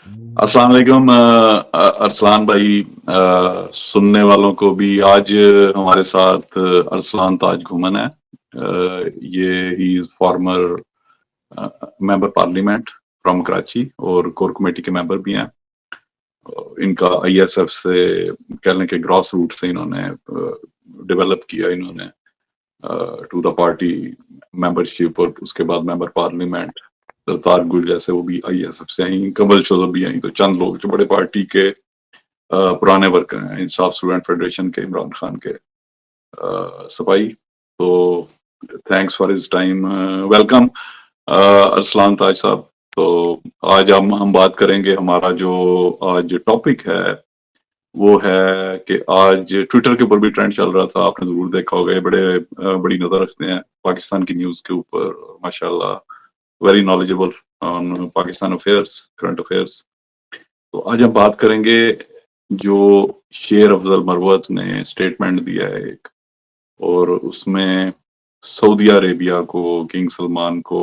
अस्सलाम वालेकुम अरसलान भाई। सुनने वालों को भी आज हमारे साथ अरसलान ताज घुमन है। ये he is farmer member parliament from Karachi और कोर कमेटी के मेंबर भी हैं। इनका आईएसएफ से कह लें कि ग्रॉस रूट से इन्होंने डेवलप किया इन्होंने टू द पार्टी मेंबरशिप और उसके बाद मेंबर पार्लियामेंट। सरताज गुल जैसे वो भी आईएसएफ से आई, कमल चौधरी भी आई, तो चंद लोग जो बड़े पार्टी के पुराने वर्कर हैं, इंसाफ स्टूडेंट फेडरेशन के इमरान खान के सफाई। तो thanks for his time, welcome Arsalan Taj साहब। तो आज हम बात करेंगे, हमारा जो आज टॉपिक है वो है कि आज ट्विटर के ऊपर भी ट्रेंड चल रहा था, आपने जरूर देखा होगा, ये बड़ी नजर रखते हैं पाकिस्तान की न्यूज के ऊपर, माशाल्लाह very knowledgeable on Pakistan affairs, current affairs. तो आज हम बात करेंगे जो शेर अफजल मरवत ने स्टेटमेंट दिया है एक, और उसमें सऊदी अरेबिया को, किंग सलमान को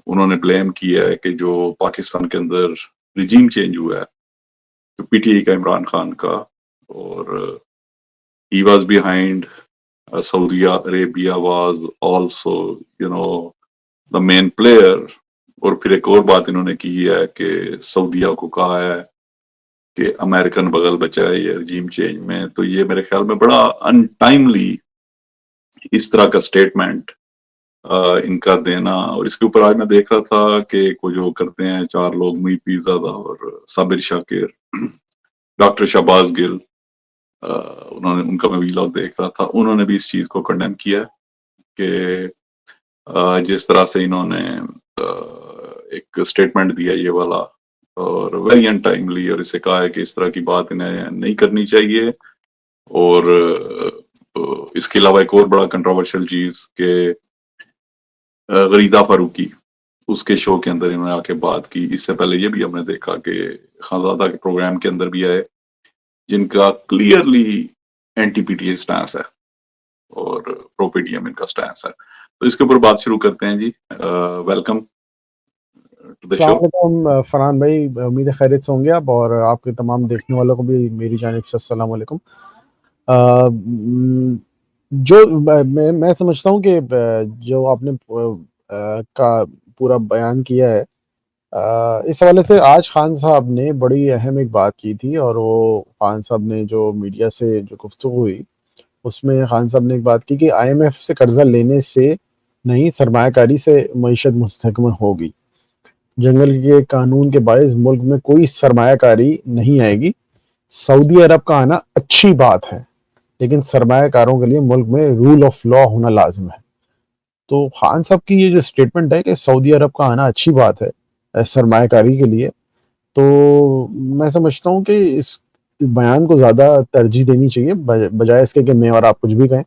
उन्होंने ब्लेम किया है कि जो पाकिस्तान के अंदर रिजीम चेंज हुआ है, जो पीटीआई का, इमरान खान का, और he was behind, Saudi Arabia was also the main player. और फिर एक और बात इन्होंने की है कि सऊदीया को कहा है कि अमेरिकन बगल बचाए ये रजीम चेंज में। तो ये मेरे ख्याल में बड़ा अनटाइमली इस तरह का स्टेटमेंट इनका देना। और इसके ऊपर आज मैं देख रहा था कि वो जो करते हैं चार लोग, मीर पीरजादा और साबिर शाकिर, डॉक्टर शहबाज गिल, उन्होंने, उनका मैं वीलॉग देख रहा था, उन्होंने भी इस चीज को कंडेम किया कि जिस तरह से इन्होंने एक स्टेटमेंट दिया ये वाला, और वेरी अनटाइमली, और इसे कहा है कि इस तरह की बात इन्हें नहीं करनी चाहिए। और इसके अलावा एक और बड़ा कंट्रोवर्शियल चीज के गरीदा फारूकी, उसके शो के अंदर इन्होंने आके बात की। इससे पहले ये भी हमने देखा कि खानजादा के प्रोग्राम के अंदर भी आए, जिनका क्लियरली एंटी पीटीए स्टैंस है और प्रो पीटीएम इनका स्टैंस है। तो इसके ऊपर बात शुरू करते हैं जी। Welcome to the show. Farhan भाई, उम्मीद है खैरियत से होंगे आप, और आपके तमाम देखने वालों को भी मेरी जानिब से अस्सलाम वालेकुम। जो मैं समझता हूँ कि जो आपने का पूरा बयान किया है, इस हवाले से आज खान साहब ने बड़ी अहम एक बात की थी, और वो खान साहब ने जो मीडिया से जो गुफ्तगू हुई, उसमें खान साहब ने एक बात की कि आईएमएफ से कर्जा लेने से नहीं, सरमायाकारी से मईशत मुस्तहकम होगी। जंगल के कानून के बायस मुल्क में कोई सरमायाकारी नहीं आएगी। सऊदी अरब का आना अच्छी बात है, लेकिन सरमायाकारों के लिए मुल्क में रूल ऑफ लॉ होना लाजिम है। तो खान साहब की ये जो स्टेटमेंट है कि सऊदी अरब का आना अच्छी बात है सरमायाकारी के लिए, तो मैं समझता हूँ कि इस बयान को ज़्यादा तरजीह देनी चाहिए, बजाय इसके कि मैं और आप कुछ भी कहें।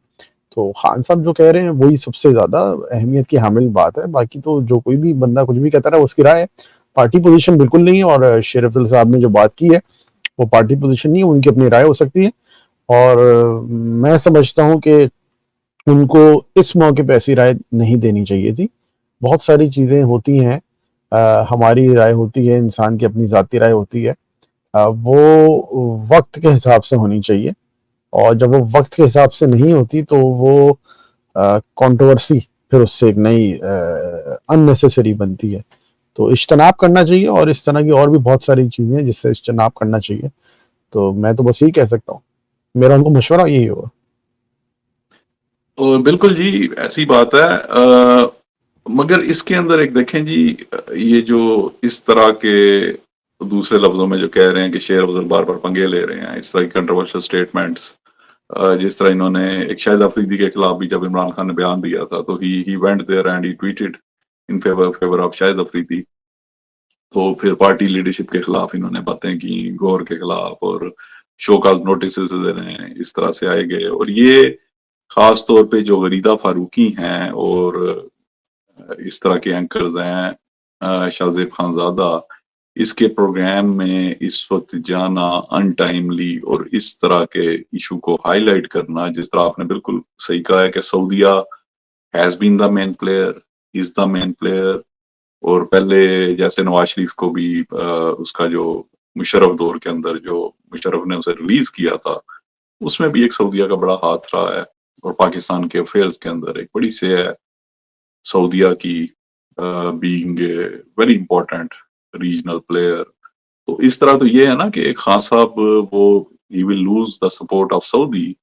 तो खान साहब जो कह रहे हैं वही सबसे ज़्यादा अहमियत की हामिल बात है। बाकी तो जो कोई भी बंदा कुछ भी कहता रहा, उसकी राय है। पार्टी पोजीशन बिल्कुल नहीं है, और शेर अफजल साहब ने जो बात की है वो पार्टी पोजीशन नहीं है, उनकी अपनी राय हो सकती है। और मैं समझता हूँ कि उनको इस मौके पे ऐसी राय नहीं देनी चाहिए थी। बहुत सारी चीज़ें होती हैं, हमारी राय होती है, इंसान की अपनी ज़ाती राय होती है, वो वक्त के हिसाब से होनी चाहिए। और जब वो वक्त के हिसाब से नहीं होती तो वो कंट्रोवर्सी फिर उससे एक नई अननेसेसरी बनती है। तो इज्तनाब करना चाहिए, और इस तरह की और भी बहुत सारी चीज़ें हैं जिससे इज्तनाब करना चाहिए। तो मैं तो बस यही कह सकता हूँ, मेरा उनको मशवरा यही होगा। और बिल्कुल जी, ऐसी बात है। मगर इसके अंदर एक देखें जी, ये जो इस तरह के दूसरे लफ्जों में जो कह रहे हैं कि शेर अफजल बार बार पंगे ले रहे हैं, इस तरह की कंट्रोवर्शियल स्टेटमेंट्स, जिस तरह इन्होंने एक शाहिद अफरीदी के खिलाफ भी जब इमरान खान ने बयान दिया था, तो he went there and he tweeted in favour of Shahid Afridi. तो फिर पार्टी लीडरशिप के खिलाफ इन्होंने बातें की, गौर के खिलाफ, और शोकाज नोटिस दे रहे हैं, इस तरह से आए गए। और ये खास तौर पे जो गरीदा फारूकी हैं और इस तरह के एंकर्स हैं, शाहजेब खानजादा, इसके प्रोग्राम में इस वक्त जाना अनटाइमली और इस तरह के इशू को हाईलाइट करना, जिस तरह आपने बिल्कुल सही कहा है कि Saudia has been the main player, is the main player, और पहले जैसे नवाज शरीफ को भी उसका जो मुशर्रफ दौर के अंदर जो मुशर्रफ ने उसे रिलीज किया था, उसमें भी एक सऊदीया का बड़ा हाथ रहा है। और पाकिस्तान के अफेयर्स के अंदर एक बड़ी से है सऊदीया की being a very important regional player. तो इस तरह तो ये है ना कि खान साहब वो he will lose the support of Saudi.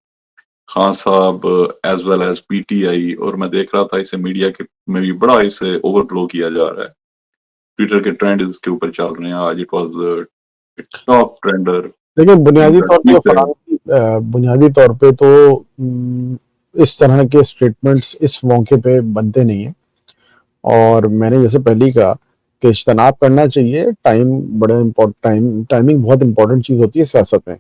Khan साहब एज वेल एज पीटीआई, और मैं देख रहा था इसे मीडिया के में भी बड़ा इसे ओवरफ्लो किया जा रहा है। ट्विटर के ट्रेंड इसके ऊपर चल रहे हैं। आज इट वाज टॉप ट्रेंडर देखिए, इन बुनियादी द तौर पे ट्विटर। बुनियादी तौर पे तो इस तरह के स्टेटमेंट्स इस मौके पे बनते नहीं है। और मैंने जैसे पहले ही कहा कि इज्तनाब करना चाहिए। टाइमिंग बहुत इंपॉर्टेंट चीज़ होती है सियासत में।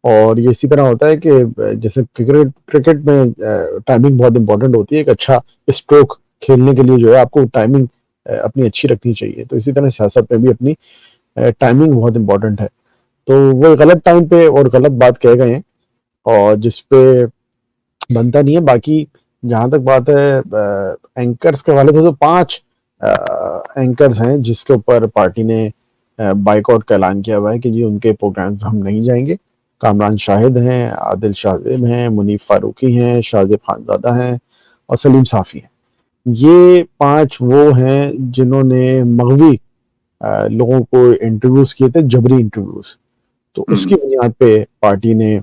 और ये इसी तरह होता है कि जैसे क्रिकेट में टाइमिंग बहुत इंपॉर्टेंट होती है। एक अच्छा स्ट्रोक खेलने के लिए जो है आपको टाइमिंग अपनी अच्छी रखनी चाहिए। तो इसी तरह सियासत में भी अपनी टाइमिंग बहुत इंपॉर्टेंट है। तो वो गलत टाइम पे और गलत बात कह गए हैं, और जिस पे बनता नहीं है। बाकी जहां तक बात है एंकर्स के हवाले से, तो 5 एंकर्स हैं जिसके ऊपर पार्टी ने बाइकआउट का ऐलान किया हुआ है कि जी उनके प्रोग्राम हम नहीं जाएंगे। कामरान शाहिद हैं, आदिल शाजिब हैं, मुनीफ फारूकी हैं, शाहजेब खानजादा हैं और सलीम साफ़ी हैं। ये 5 वो हैं जिन्होंने मगवी लोगों को इंटरव्यूज किए थे, जबरी इंटरव्यूज। तो उसकी बुनियाद पे पार्टी ने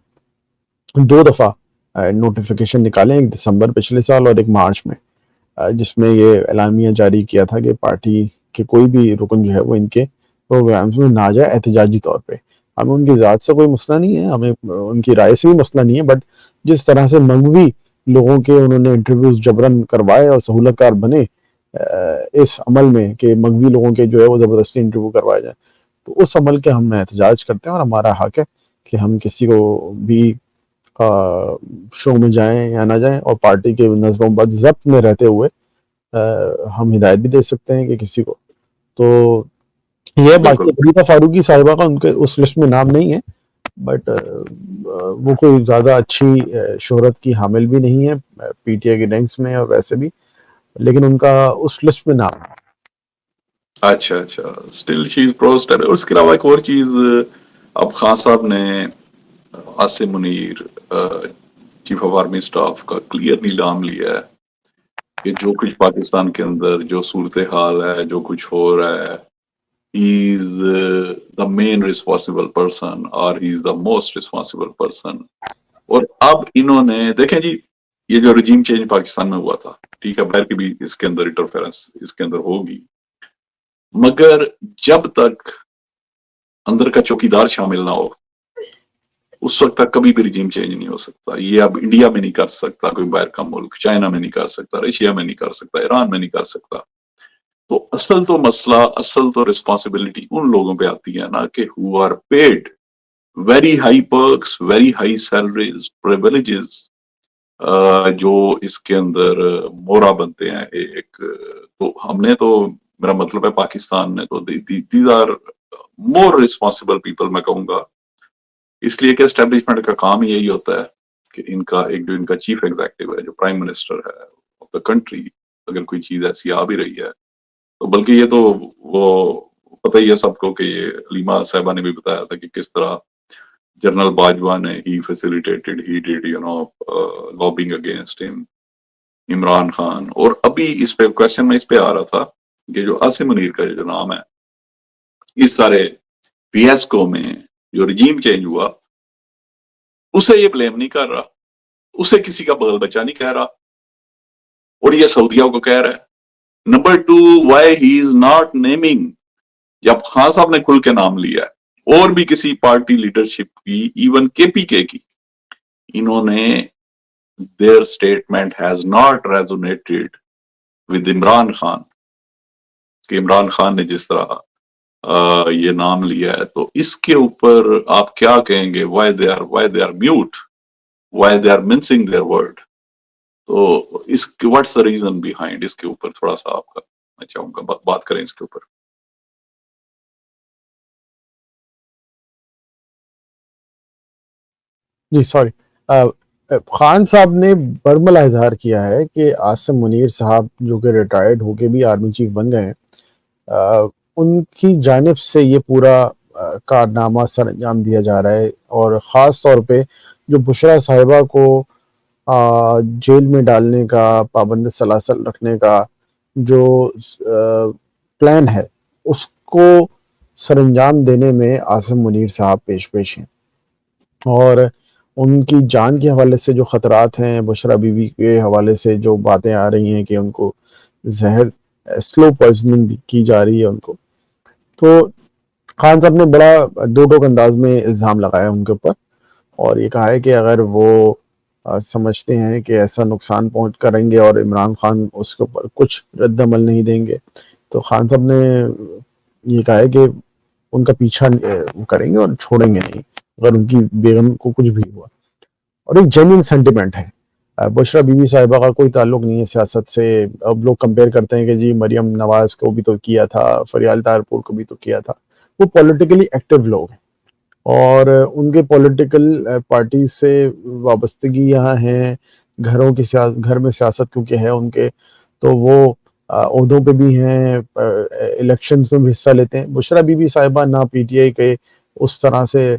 2 दफा नोटिफिकेशन निकाले, एक दिसंबर पिछले साल और एक मार्च में, जिसमें ये एलामिया जारी किया था कि पार्टी के कोई भी रुकन जो है वो इनके प्रोग्राम्स में ना जाए एहतजाजी तौर पे। हमें उनकी ज़ात से कोई मसला नहीं है, हमें उनकी राय से भी मसला नहीं है, बट जिस तरह से मगवी लोगों के उन्होंने इंटरव्यूज जबरन करवाए और सहूलतकार बने इस अमल में कि मगवी लोगों के जो है वो ज़बरदस्ती इंटरव्यू करवाए जाए, तो उस अमल के हम एहतजाज करते हैं। और हमारा हक है कि हम किसी को भी शो में जाएं या ना जाएं, और पार्टी के नज़्म ज़ब्त में रहते हुए हम हिदायत भी दे सकते हैं कि किसी को। तो ये बाकी बिल्कुल। हनीफा फारूकी साहिबा का उनके उस लिस्ट में नाम नहीं है, बट वो कोई ज़्यादा अच्छी शोहरत की हामिल भी नहीं है पीटीआई के रैंक्स में और वैसे भी, लेकिन उनका उस लिस्ट में नाम है। अच्छा अच्छा, स्टिल शी इज प्रोस्टर। और उसके अलावा एक और चीज, अब खान साहब ने Asim Munir chief of army staff का क्लियरली नाम लिया है कि जो कुछ पाकिस्तान के अंदर जो सूरत हाल है, जो कुछ हो रहा है, he is the main responsible person और he is the most responsible person. और अब इन्होंने देखें जी, ये जो रजीम चेंज पाकिस्तान में हुआ था, ठीक है, बाहर की भी इसके अंदर इंटरफेरेंस इसके अंदर होगी, मगर जब तक अंदर का चौकीदार शामिल ना हो उस वक्त तक कभी भी रिजीम चेंज नहीं हो सकता। ये अब इंडिया में नहीं कर सकता कोई बाहर का मुल्क, चाइना में नहीं कर सकता, रशिया में नहीं कर सकता, ईरान में नहीं कर सकता। तो असल तो मसला, असल तो रिस्पॉन्सिबिलिटी उन लोगों पे आती है ना कि who are paid very high perks, very high salaries, privileges, जो इसके अंदर मोहरा बनते हैं एक। तो हमने तो, मेरा मतलब है पाकिस्तान ने तो these are more responsible people, मैं कहूंगा। इसलिए कि एस्टेब्लिशमेंट का काम ही यही होता है कि इनका एक जो इनका चीफ एग्जीक्यूटिव है, जो प्राइम मिनिस्टर है ऑफ द कंट्री, अगर कोई चीज ऐसी आ भी रही है तो, बल्कि ये तो वो पता ही है सबको कि ये लीमा साहबा ने भी बताया था कि किस तरह जनरल बाजवा ने he facilitated, he did lobbying against him, Imran Khan. और अभी इस पे क्वेश्चन में इस पे आ रहा था कि जो आसिम मुनीर का जो नाम है, इस सारे फियास्को में जो रिजीम चेंज हुआ, उसे ये ब्लेम नहीं कर रहा, उसे किसी का बगल बच्चा नहीं कह रहा, और ये सऊदिया को कह रहा है। Number 2, why he is not naming, जब खान साहब ने खुल के नाम लिया है और भी किसी पार्टी लीडरशिप की, इवन केपीके की, इन्होंने their statement has not resonated with Imran Khan, कि इमरान खान ने जिस तरह ये नाम लिया है, तो इसके ऊपर आप क्या कहेंगे? Why they are mute, why they are mincing their word? तो इस व्हाट्स द रीजन बिहाइंड, इसके ऊपर थोड़ा सा आपका मैं चाहूंगा बात करें इसके ऊपर। जी सॉरी, खान साहब ने बर्मला इजहार किया है कि आसिम मुनीर साहब जो कि रिटायर्ड होके भी आर्मी चीफ बन गए हैं, उनकी जानिब से ये पूरा कारनामा सर अंजाम दिया जा रहा है, और ख़ास तौर पे जो बुशरा साहिबा को जेल में डालने का, पाबंद सलासल रखने का जो प्लान है, उसको सरअंजाम देने में आसिम मुनीर साहब पेश हैं। और उनकी जान के हवाले से जो ख़तरात हैं, बुशरा बीवी के हवाले से जो बातें आ रही हैं कि उनको ज़हर स्लो पॉइज़निंग की जा रही है उनको, तो खान साहब ने बड़ा दो टोक अंदाज में इल्ज़ाम लगाया उनके ऊपर, और ये कहा है कि अगर वो समझते हैं कि ऐसा नुकसान पहुँच करेंगे और इमरान खान उसके ऊपर कुछ रद्द-अमल नहीं देंगे, तो खान साहब ने ये कहा है कि उनका पीछा करेंगे और छोड़ेंगे नहीं अगर उनकी बेगम को कुछ भी हुआ। और एक जेन्युइन सेंटिमेंट है। बुशरा बीवी साहिबा का कोई ताल्लुक नहीं है सियासत से। अब लोग कंपेयर करते हैं कि जी मरियम नवाज को भी तो किया था, फरियाल तारपुर को भी तो किया था। वो पॉलिटिकली एक्टिव लोग हैं और उनके पॉलिटिकल पार्टी से वाबस्तगी यहाँ है, घर में सियासत क्योंकि है उनके, तो वो ओहदों पे भी हैं, इलेक्शंस में भी हिस्सा लेते हैं। बुशरा बीबी साहिबा ना पीटीआई के उस तरह से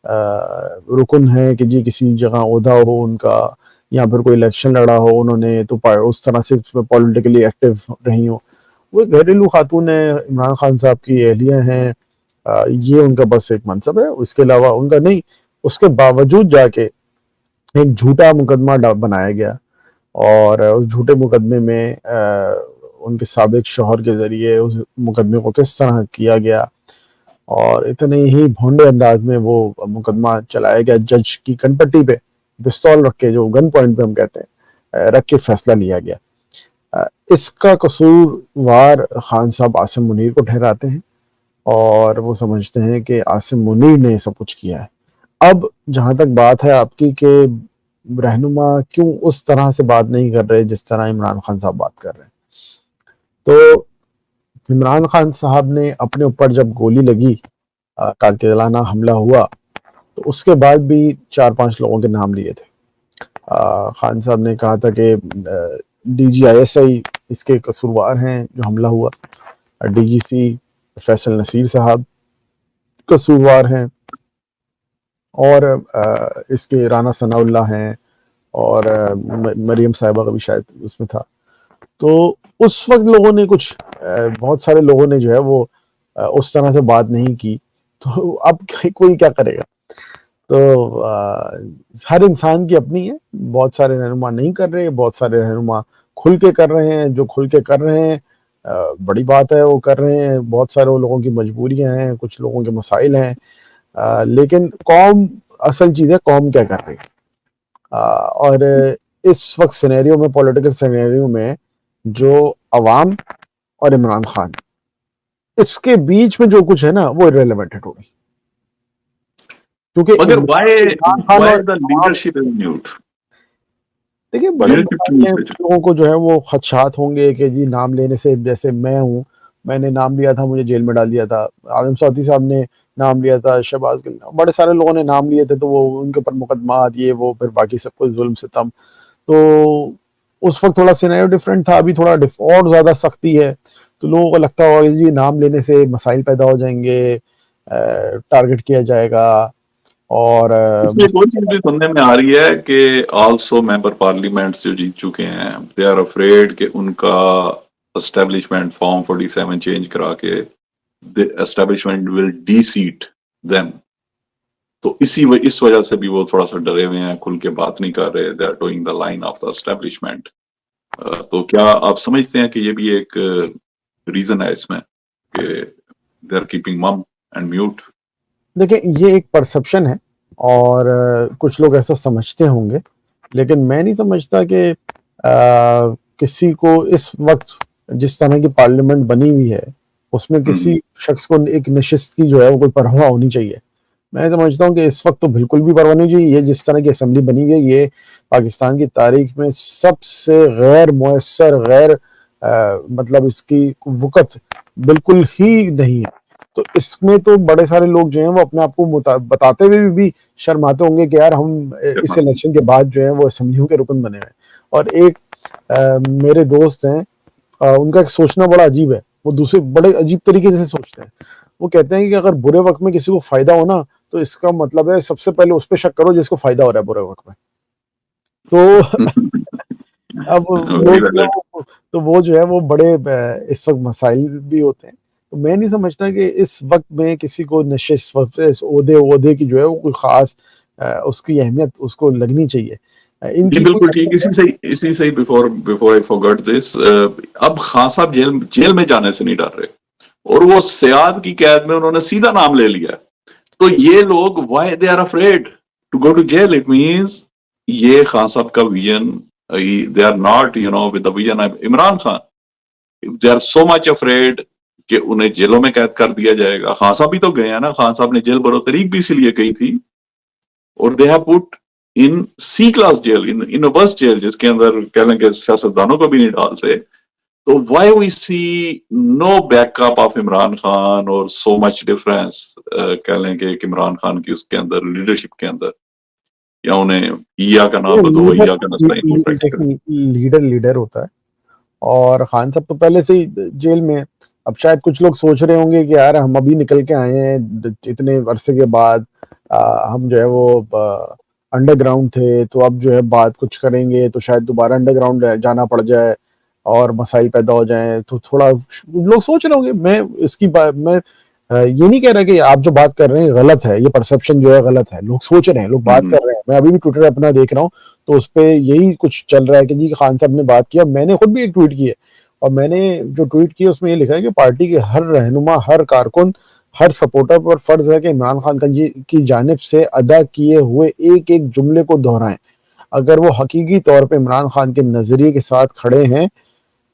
रुकन है कि जी किसी जगह ओहदा हो उनका, या फिर कोई इलेक्शन लड़ा हो उन्होंने तो उस तरह से पॉलिटिकली एक्टिव रही हो। वो एक घरेलू खातून है, इमरान खान साहब की अहलिया हैं, ये उनका बस एक मनसब है, उसके अलावा उनका नहीं। उसके बावजूद जाके एक झूठा मुकदमा बनाया गया और उस झूठे मुकदमे में उनके साबिक शौहर के ज़रिए उस मुकदमे को किस तरह किया गया, और इतने ही भोंडे अंदाज में वो मुकदमा चलाया गया। जज की कनपट्टी पे पिस्तौल रख के, जो गन पॉइंट पे हम कहते हैं, रख के फैसला लिया गया। इसका कसूरवार खान साहब आसिम मुनीर को ठहराते हैं और वो समझते हैं कि आसिम मुनीर ने सब कुछ किया है। अब जहां तक बात है आपकी कि रहनुमा क्यों उस तरह से बात नहीं कर रहे जिस तरह इमरान खान साहब बात कर रहे हैं, तो इमरान खान साहब ने अपने ऊपर जब गोली लगी, कातिलाना हमला हुआ, तो उसके बाद भी 4-5 लोगों के नाम लिए थे। खान साहब ने कहा था कि DGISI इसके कसूरवार हैं जो हमला हुआ, DGC फैसल नसीर साहब कसूरवार हैं, और इसके राना सनाउल्लाह हैं, और मरियम साहिबा का भी शायद उसमें था। तो उस वक्त लोगों ने बहुत सारे लोगों ने जो है वो उस तरह से बात नहीं की, तो अब कोई क्या करेगा। तो हर इंसान की अपनी है, बहुत सारे रहनुमा नहीं कर रहे, बहुत सारे रहनुमा खुल के कर रहे हैं। जो खुल के कर रहे हैं बड़ी बात है, वो कर रहे हैं। बहुत सारे लोगों की मजबूरियां हैं, कुछ लोगों के मसाइल हैं, लेकिन कौम असल चीज़ है, कौम क्या कर रही है। और इस वक्त सिनेरियो में, पॉलिटिकल सिनेरियो में, जो अवाम और इमरान खान, इसके बीच में जो कुछ है ना, वो इररिलेवेंट है टोटली, क्योंकि मगर इमरान खान why और the leadership is mute? देखिए बड़े लोगों को जो है वो खदशात होंगे कि जी नाम लेने से, जैसे मैं हूँ, मैंने नाम लिया था, मुझे जेल में डाल दिया था। आजम सऊदी साहब ने नाम लिया था, शहबाज गिल, बड़े सारे लोगों ने नाम लिए थे, तो वो उनके ऊपर मुकदमा दिए, वो फिर बाकी सब कुछ जुल्म सितम। तो उस वक्त थोड़ा सिनेरियो डिफरेंट था, अभी थोड़ा और ज़्यादा सख्ती है, तो लोगों को लगता होगा कि जी नाम लेने से मसाइल पैदा हो जाएंगे, टारगेट किया जाएगा। और इसमें एक और चीज भी सुनने में आ रही है कि आल्सो मेंबर पार्लियामेंट्स जो जीत चुके हैं, दे आर अफ्रेड कि उनका एस्टेब्लिशमेंट फॉर्म 47 चेंज करा के the establishment will D-seat them. तो इस वजह से भी वो थोड़ा सा डरे हुए हैं, खुल के बात नहीं कर रहे। They are toeing the line of the establishment. तो क्या आप समझते हैं कि ये भी एक रीजन है इसमें कि दे आर कीपिंग मम एंड म्यूट? देखिए ये एक परसेप्शन है और कुछ लोग ऐसा समझते होंगे, लेकिन मैं नहीं समझता कि किसी को इस वक्त जिस तरह की पार्लियामेंट बनी हुई है उसमें किसी शख्स को एक नशिस्त की जो है वो कोई परवाह होनी चाहिए। मैं समझता हूँ कि इस वक्त तो बिल्कुल भी परवाह नहीं चाहिए। ये जिस तरह की असेंबली बनी हुई है, ये पाकिस्तान की तारीख में सबसे गैर मुयस्सर, गैर मतलब इसकी वक़्त बिल्कुल ही नहीं है। तो इसमें तो बड़े सारे लोग जो हैं वो अपने आप को बताते हुए भी शर्माते होंगे कि यार हम इस इलेक्शन के बाद जो है वो असेंबलियों के रुकन बने हैं। और एक मेरे दोस्त हैं, उनका एक सोचना बड़ा अजीब है। वो दूसरे बड़े अजीब तरीके से सोचते हैं। वो कहते हैं कि अगर बुरे वक़्त में किसी को फ़ायदा हो ना, तो इसका मतलब है सबसे पहले उस पे शक करो जिसको फ़ायदा हो रहा है बुरे वक़्त में। तो अब वो वेरी जो है वैलिड। वो जो है वो बड़े इस वक़्त मसाइल भी होते हैं। तो मैं नहीं समझता कि इस वक़्त में किसी को नशिस्त इस ओहदे की जो है वो कोई ख़ास उसकी अहमियत उसको लगनी चाहिए। जी, इनकी कोई बिल्कुल ठीक। हकीकत है। इसी से ही before before I forgot this, अब खान साहब जेल जेल में जाने से नहीं डर रहे, और वो सियाद की कैद में उन्होंने सीधा नाम ले लिया। तो ये लोग why they are afraid to go to jail? It means ये खान साहब का vision, they are not with the vision of Imran Khan. They are so much afraid कि उन्हें जेलों में कैद कर दिया जाएगा। खान साहब भी तो गए हैं ना, खान साहब ने जेल बरोतरीक भी इसीलिए गई थी, और they have put in C class jail, in worst jail, जिसके अंदर कह लें कि सियासतदानों को भी नहीं डालते। तो why we see no backup of Imran Khan और सो मच डिफरेंस, कह लें कि इमरान खान की उसके अंदर लीडरशिप के अंदर, या उन्हें ईया का ये नाम तो वो ईया का मसला इंपॉर्टेंट है। देखिए लीडर लीडर होता है और खान साहब तो पहले से ही जेल में है। अब शायद कुछ लोग सोच रहे होंगे कि यार हम अभी निकल के आए हैं इतने अरसे के बाद, हम जो है वो अंडरग्राउंड थे तो अब जो है बात कुछ करेंगे तो शायद दोबारा अंडरग्राउंड जाना पड़ जाए और मसाइल पैदा हो जाए, तो थोड़ा लोग सोच रहे होंगे। मैं इसकी बात मैं ये नहीं कह रहा कि आप जो बात कर रहे हैं गलत है, ये परसेप्शन जो है गलत है, लोग सोच रहे हैं, लोग बात कर रहे हैं। मैं अभी भी ट्विटर अपना देख रहा हूँ तो उस पे यही कुछ चल रहा है कि जी खान साहब ने बात किया। मैंने खुद भी एक ट्वीट की है और मैंने जो ट्वीट की है उसमें ये लिखा है कि पार्टी के हर रहनुमा, हर कारकुन, हर सपोर्टर पर फर्ज है कि इमरान खान की जानिब से अदा किए हुए एक एक जुमले को दोहराएं। अगर वो हकीकी तौर पे इमरान खान के नजरिए के साथ खड़े हैं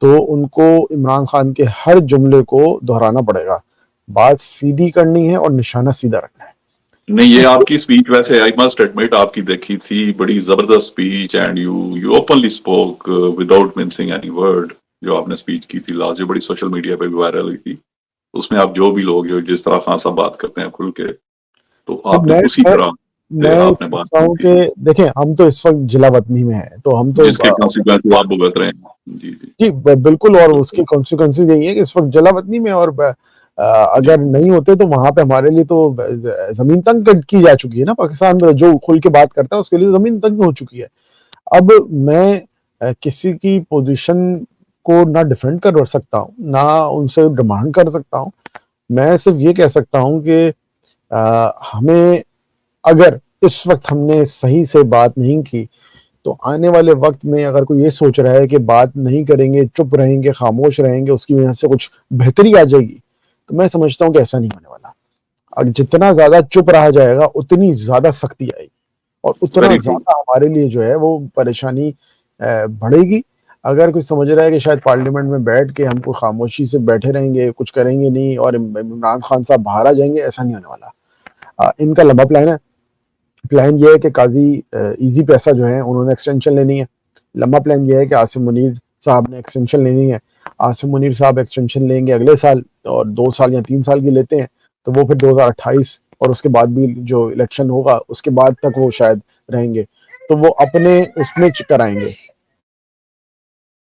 तो उनको इमरान खान के हर जुमले को दोहराना पड़ेगा। बात सीधी करनी है और निशाना सीधा रखना है। नहीं, ये आपकी स्पीच वैसे आई मस्ट एडमिट आपकी देखी थी, बड़ी जबरदस्त speech, and you openly spoke without mincing any word. जो आपने स्पीच की थी लास्ट, जो बड़ी सोशल मीडिया पे भी वायरल हुई थी, उसमें आप जो भी लोग जो जिस तरह खान साहब बात करते हैं खुल के, तो तो आपने उसी तरह से मैं आपने बात समझता की हूँ थी, कि देखें हम तो इस वक्त जिला वतनी में हैं तो हम तो जिसके कॉन्सिक्वेंस आप भुगत रहे हैं। जी जी। जी बिल्कुल, और बिल्कुल। उसकी कॉन्सिक्वेंसेज यही है कि इस वक्त जलावतनी में और जी अगर नहीं होते तो वहां पे हमारे लिए तो जमीन तंग की जा चुकी है ना। पाकिस्तान जो खुल के बात करता है उसके लिए जमीन तंग हो चुकी है। अब मैं किसी की पोजीशन को ना डिफेंड कर सकता हूँ ना उनसे डिमांड कर सकता हूँ। मैं सिर्फ ये कह सकता हूँ कि हमें, अगर इस वक्त हमने सही से बात नहीं की तो आने वाले वक्त में अगर कोई ये सोच रहा है कि बात नहीं करेंगे, चुप रहेंगे, खामोश रहेंगे, उसकी वजह से कुछ बेहतरी आ जाएगी, तो मैं समझता हूँ कि ऐसा नहीं होने वाला। और जितना ज्यादा चुप रहा जाएगा उतनी ज्यादा सख्ती आएगी और उतना वेरी ट्रू। ज्यादा हमारे लिए जो है वो परेशानी बढ़ेगी। अगर कोई समझ रहा है कि शायद पार्लियामेंट में बैठ के हमको खामोशी से बैठे रहेंगे, कुछ करेंगे नहीं और इमरान खान साहब बाहर आ जाएंगे, ऐसा नहीं होने वाला। इनका लंबा प्लान है। प्लान ये है कि काजी इजी पैसा जो है उन्होंने एक्सटेंशन लेनी है। लंबा प्लान ये है कि आसिम मुनीर साहब ने एक्सटेंशन लेनी है। आसिम मुनीर साहब एक्सटेंशन लेंगे अगले साल और 2 साल या 3 साल की लेते हैं तो वो फिर 2028 और उसके बाद भी जो इलेक्शन होगा उसके बाद तक वो शायद रहेंगे, तो वो अपने उसमें कराएंगे।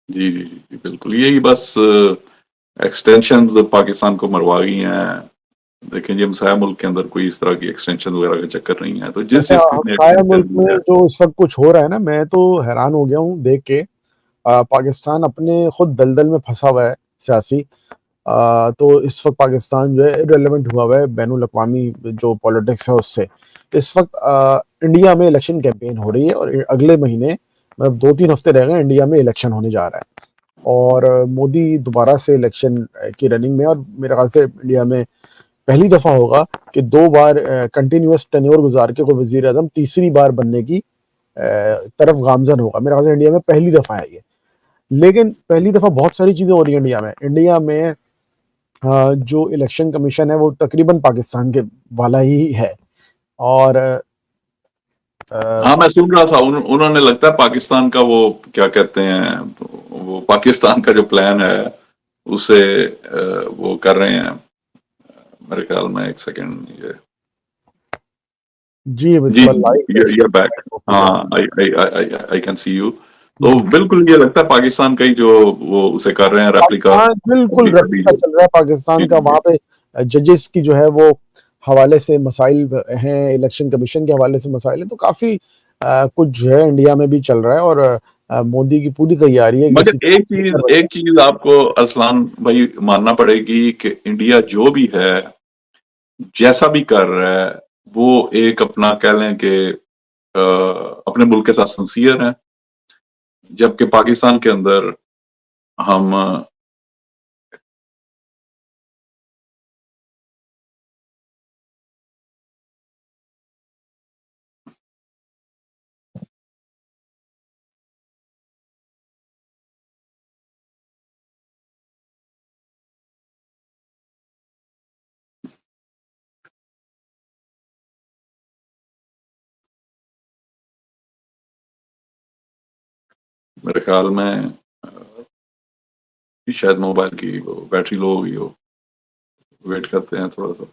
जी जी जी जी, बिल्कुल यही बस एक्सटेंशन पाकिस्तान को मरवा गई हैं। देखें जी, हमसाया मुल्क के अंदर कोई इस तरह की एक्सटेंशन वगैरह का चक्कर नहीं है, तो जिस अच्छा, स्थिति में हमसाया मुल्क एक्सटेंशन में है। जो इस वक्त कुछ हो रहा है ना, मैं तो हैरान हो गया हूँ देख के। पाकिस्तान अपने खुद दलदल में फंसा हुआ है सियासी। तो इस वक्त पाकिस्तान जो है इररिलेवेंट हुआ हुआ है बैनुल अक़वामी जो पॉलिटिक्स है उससे। इस वक्त इंडिया में इलेक्शन कैंपेन हो रही है और अगले महीने मतलब 2-3 हफ्ते रह गए इंडिया में इलेक्शन होने जा रहा है और मोदी दोबारा से इलेक्शन की रनिंग में। और मेरे ख्याल से इंडिया में पहली दफा होगा कि 2 बार कंटिन्यूअस टेन्योर गुजार के कोई वजीर आजम तीसरी बार बनने की तरफ गामजन होगा। मेरे ख्याल से इंडिया में पहली दफा है ये। लेकिन पहली दफा बहुत सारी चीजें हो रही है इंडिया में। जो इलेक्शन कमीशन है वो तकरीबन पाकिस्तान के वाला ही है और हाँ, मैं सुन रहा था, उन्होंने लगता है पाकिस्तान का वो क्या कहते हैं, वो पाकिस्तान का जो प्लान है उसे वो कर रहे हैं। मेरे ख्याल में एक सेकंड, ये जी अभी जी थोड़ा लाइव ये बैक। हाँ, आई कैन सी यू। तो जी। बिल्कुल ये लगता है पाकिस्तान का ही जो वो उसे कर रहे हैं रेप्लिका पाकिस्तान बिल्कुल अभी रेप्लिका जो चल रहा है जी, पाकिस्तान का, जी, जी। वहाँ पे जजेस की जो है वो हवाले से मसाइल हैं, इलेक्शन कमीशन के हवाले से मसाइल हैं, तो काफ़ी कुछ जो है इंडिया में भी चल रहा है, और मोदी की पूरी तैयारी है कि इसी मगर एक चीज आपको अरसलान भाई मानना पड़ेगी कि इंडिया जो भी है, जैसा भी कर रहा है, वो एक अपना कह लें कि अपने मुल्क के साथ सिंसियर है, जबकि पाकिस्तान के अंदर हम मेरे ख्याल में शायद मोबाइल की वो बैटरी लो हो गई हो, वेट करते हैं थोड़ा सा।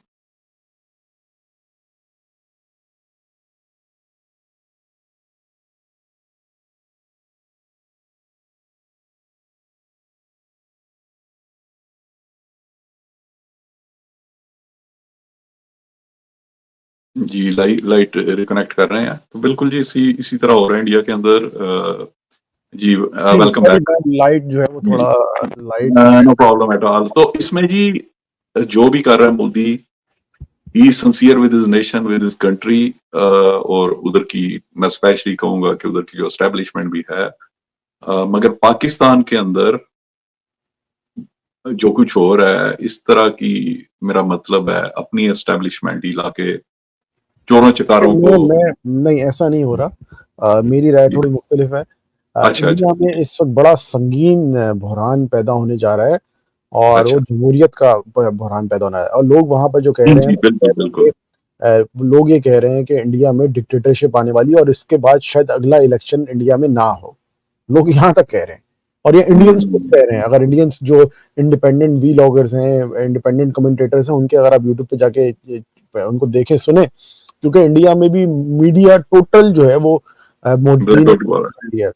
जी, लाइट रिकनेक्ट कर रहे हैं, तो बिल्कुल जी इसी इसी तरह हो रहा है इंडिया के अंदर। जी, जी, welcome sorry back. Ma'am, light जो है वो जी, जी। थोड़ा light no problem at all. तो इसमें जी जो भी कर रहा है Modi, he is sincere with his nation, with his country, और उधर की मैं स्पेशली कहूंगा कि उधर की जो एस्टेब्लिशमेंट भी है। मगर पाकिस्तान के अंदर जो कुछ हो रहा है इस तरह की, मेरा मतलब है अपनी एस्टेब्लिशमेंट ही लाके चोरों चकारों को। मैं नहीं, ऐसा नहीं हो रहा। मेरी राय जी, थोड़ी मुख्तलिफ है। अच्छा, अच्छा। इंडिया में इस वक़्त बड़ा संगीन बहरान पैदा होने जा रहा है, और वो अच्छा। जमहूरियत का बहरान पैदा होना है, और लोग वहाँ पर जो कह रहे हैं, जी, वो कह बिल्कुल, रहे हैं बिल्कुल। कि लोग ये कह रहे हैं कि इंडिया में डिक्टेटरशिप आने वाली है, और इसके बाद शायद अगला इलेक्शन इंडिया में ना हो। लोग यहाँ तक कह रहे हैं, और ये इंडियंस खुद हुँ, कह रहे हैं। अगर इंडियंस जो इंडिपेंडेंट व्लॉगर्स हैं, इंडिपेंडेंट कमेंटेटर्स हैं, उनके अगर आप यूट्यूब पे जाके उनको देखें, सुने, क्योंकि इंडिया में भी मीडिया टोटल जो है वो मोदी ने बिल्कुल बोला। कर लिया है।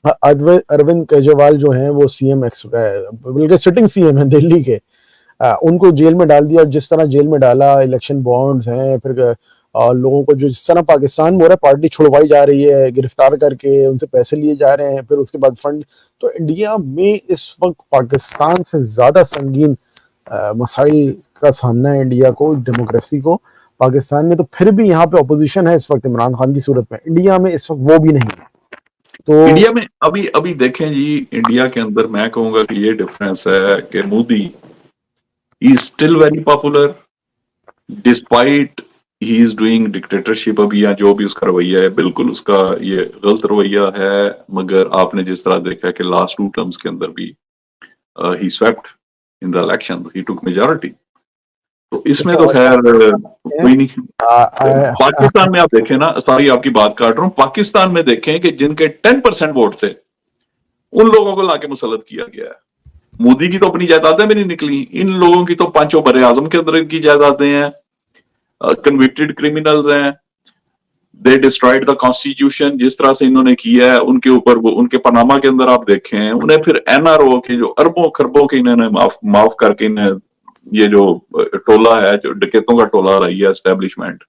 अरविंद केजरीवाल जो हैं वो सीएम एक्स बल्कि सिटिंग सीएम हैं दिल्ली के, उनको जेल में डाल दिया, और जिस तरह जेल में डाला, इलेक्शन बॉन्ड्स हैं, फिर लोगों को जो जिस तरह पाकिस्तान में हो रहा है, पार्टी छुड़वाई जा रही है, गिरफ्तार करके उनसे पैसे लिए जा रहे हैं, फिर उसके बाद फंड। तो इंडिया में इस वक्त पाकिस्तान से ज्यादा संगीन मसाइल का सामना है इंडिया को, डेमोक्रेसी को। पाकिस्तान में तो फिर भी यहाँ पे अपोजिशन है इस वक्त इमरान खान की सूरत में, इंडिया में इस वक्त वो भी नहीं है। तो इंडिया में अभी अभी देखें जी, इंडिया के अंदर मैं कहूंगा कि ये डिफरेंस है कि Modi is still very popular despite he is doing dictatorship. अभी या जो भी उसका रवैया है, बिल्कुल उसका ये गलत रवैया है। मगर आपने जिस तरह देखा कि लास्ट 2 टर्म्स के अंदर भी he swept in the election, he took majority. तो इसमें देखिए तो आज खैर हैं, कोई नहीं। आ, आ, आ, पाकिस्तान में आप देखें ना, सॉरी आपकी बात काट रहा हूं, पाकिस्तान में देखें कि जिनके 10% वोट थे, उन लोगों को लाके मुसल्लत किया गया है। मोदी की तो अपनी जायदादें भी नहीं निकली, इन लोगों की तो पांचों बड़े आजम के अंदर इनकी जायदादें हैं, कन्विक्टेड क्रिमिनल्स हैं। They destroyed the constitution. जिस तरह से इन्होंने किया है उनके ऊपर, वो उनके पनामा के अंदर आप देखें, उन्हें फिर एनआरओ के जो अरबों खरबों के इन्होंने माफ माफ करके इन्हें ये जो टोला है, जो डकैतों का टोला रही है एस्टेब्लिशमेंट,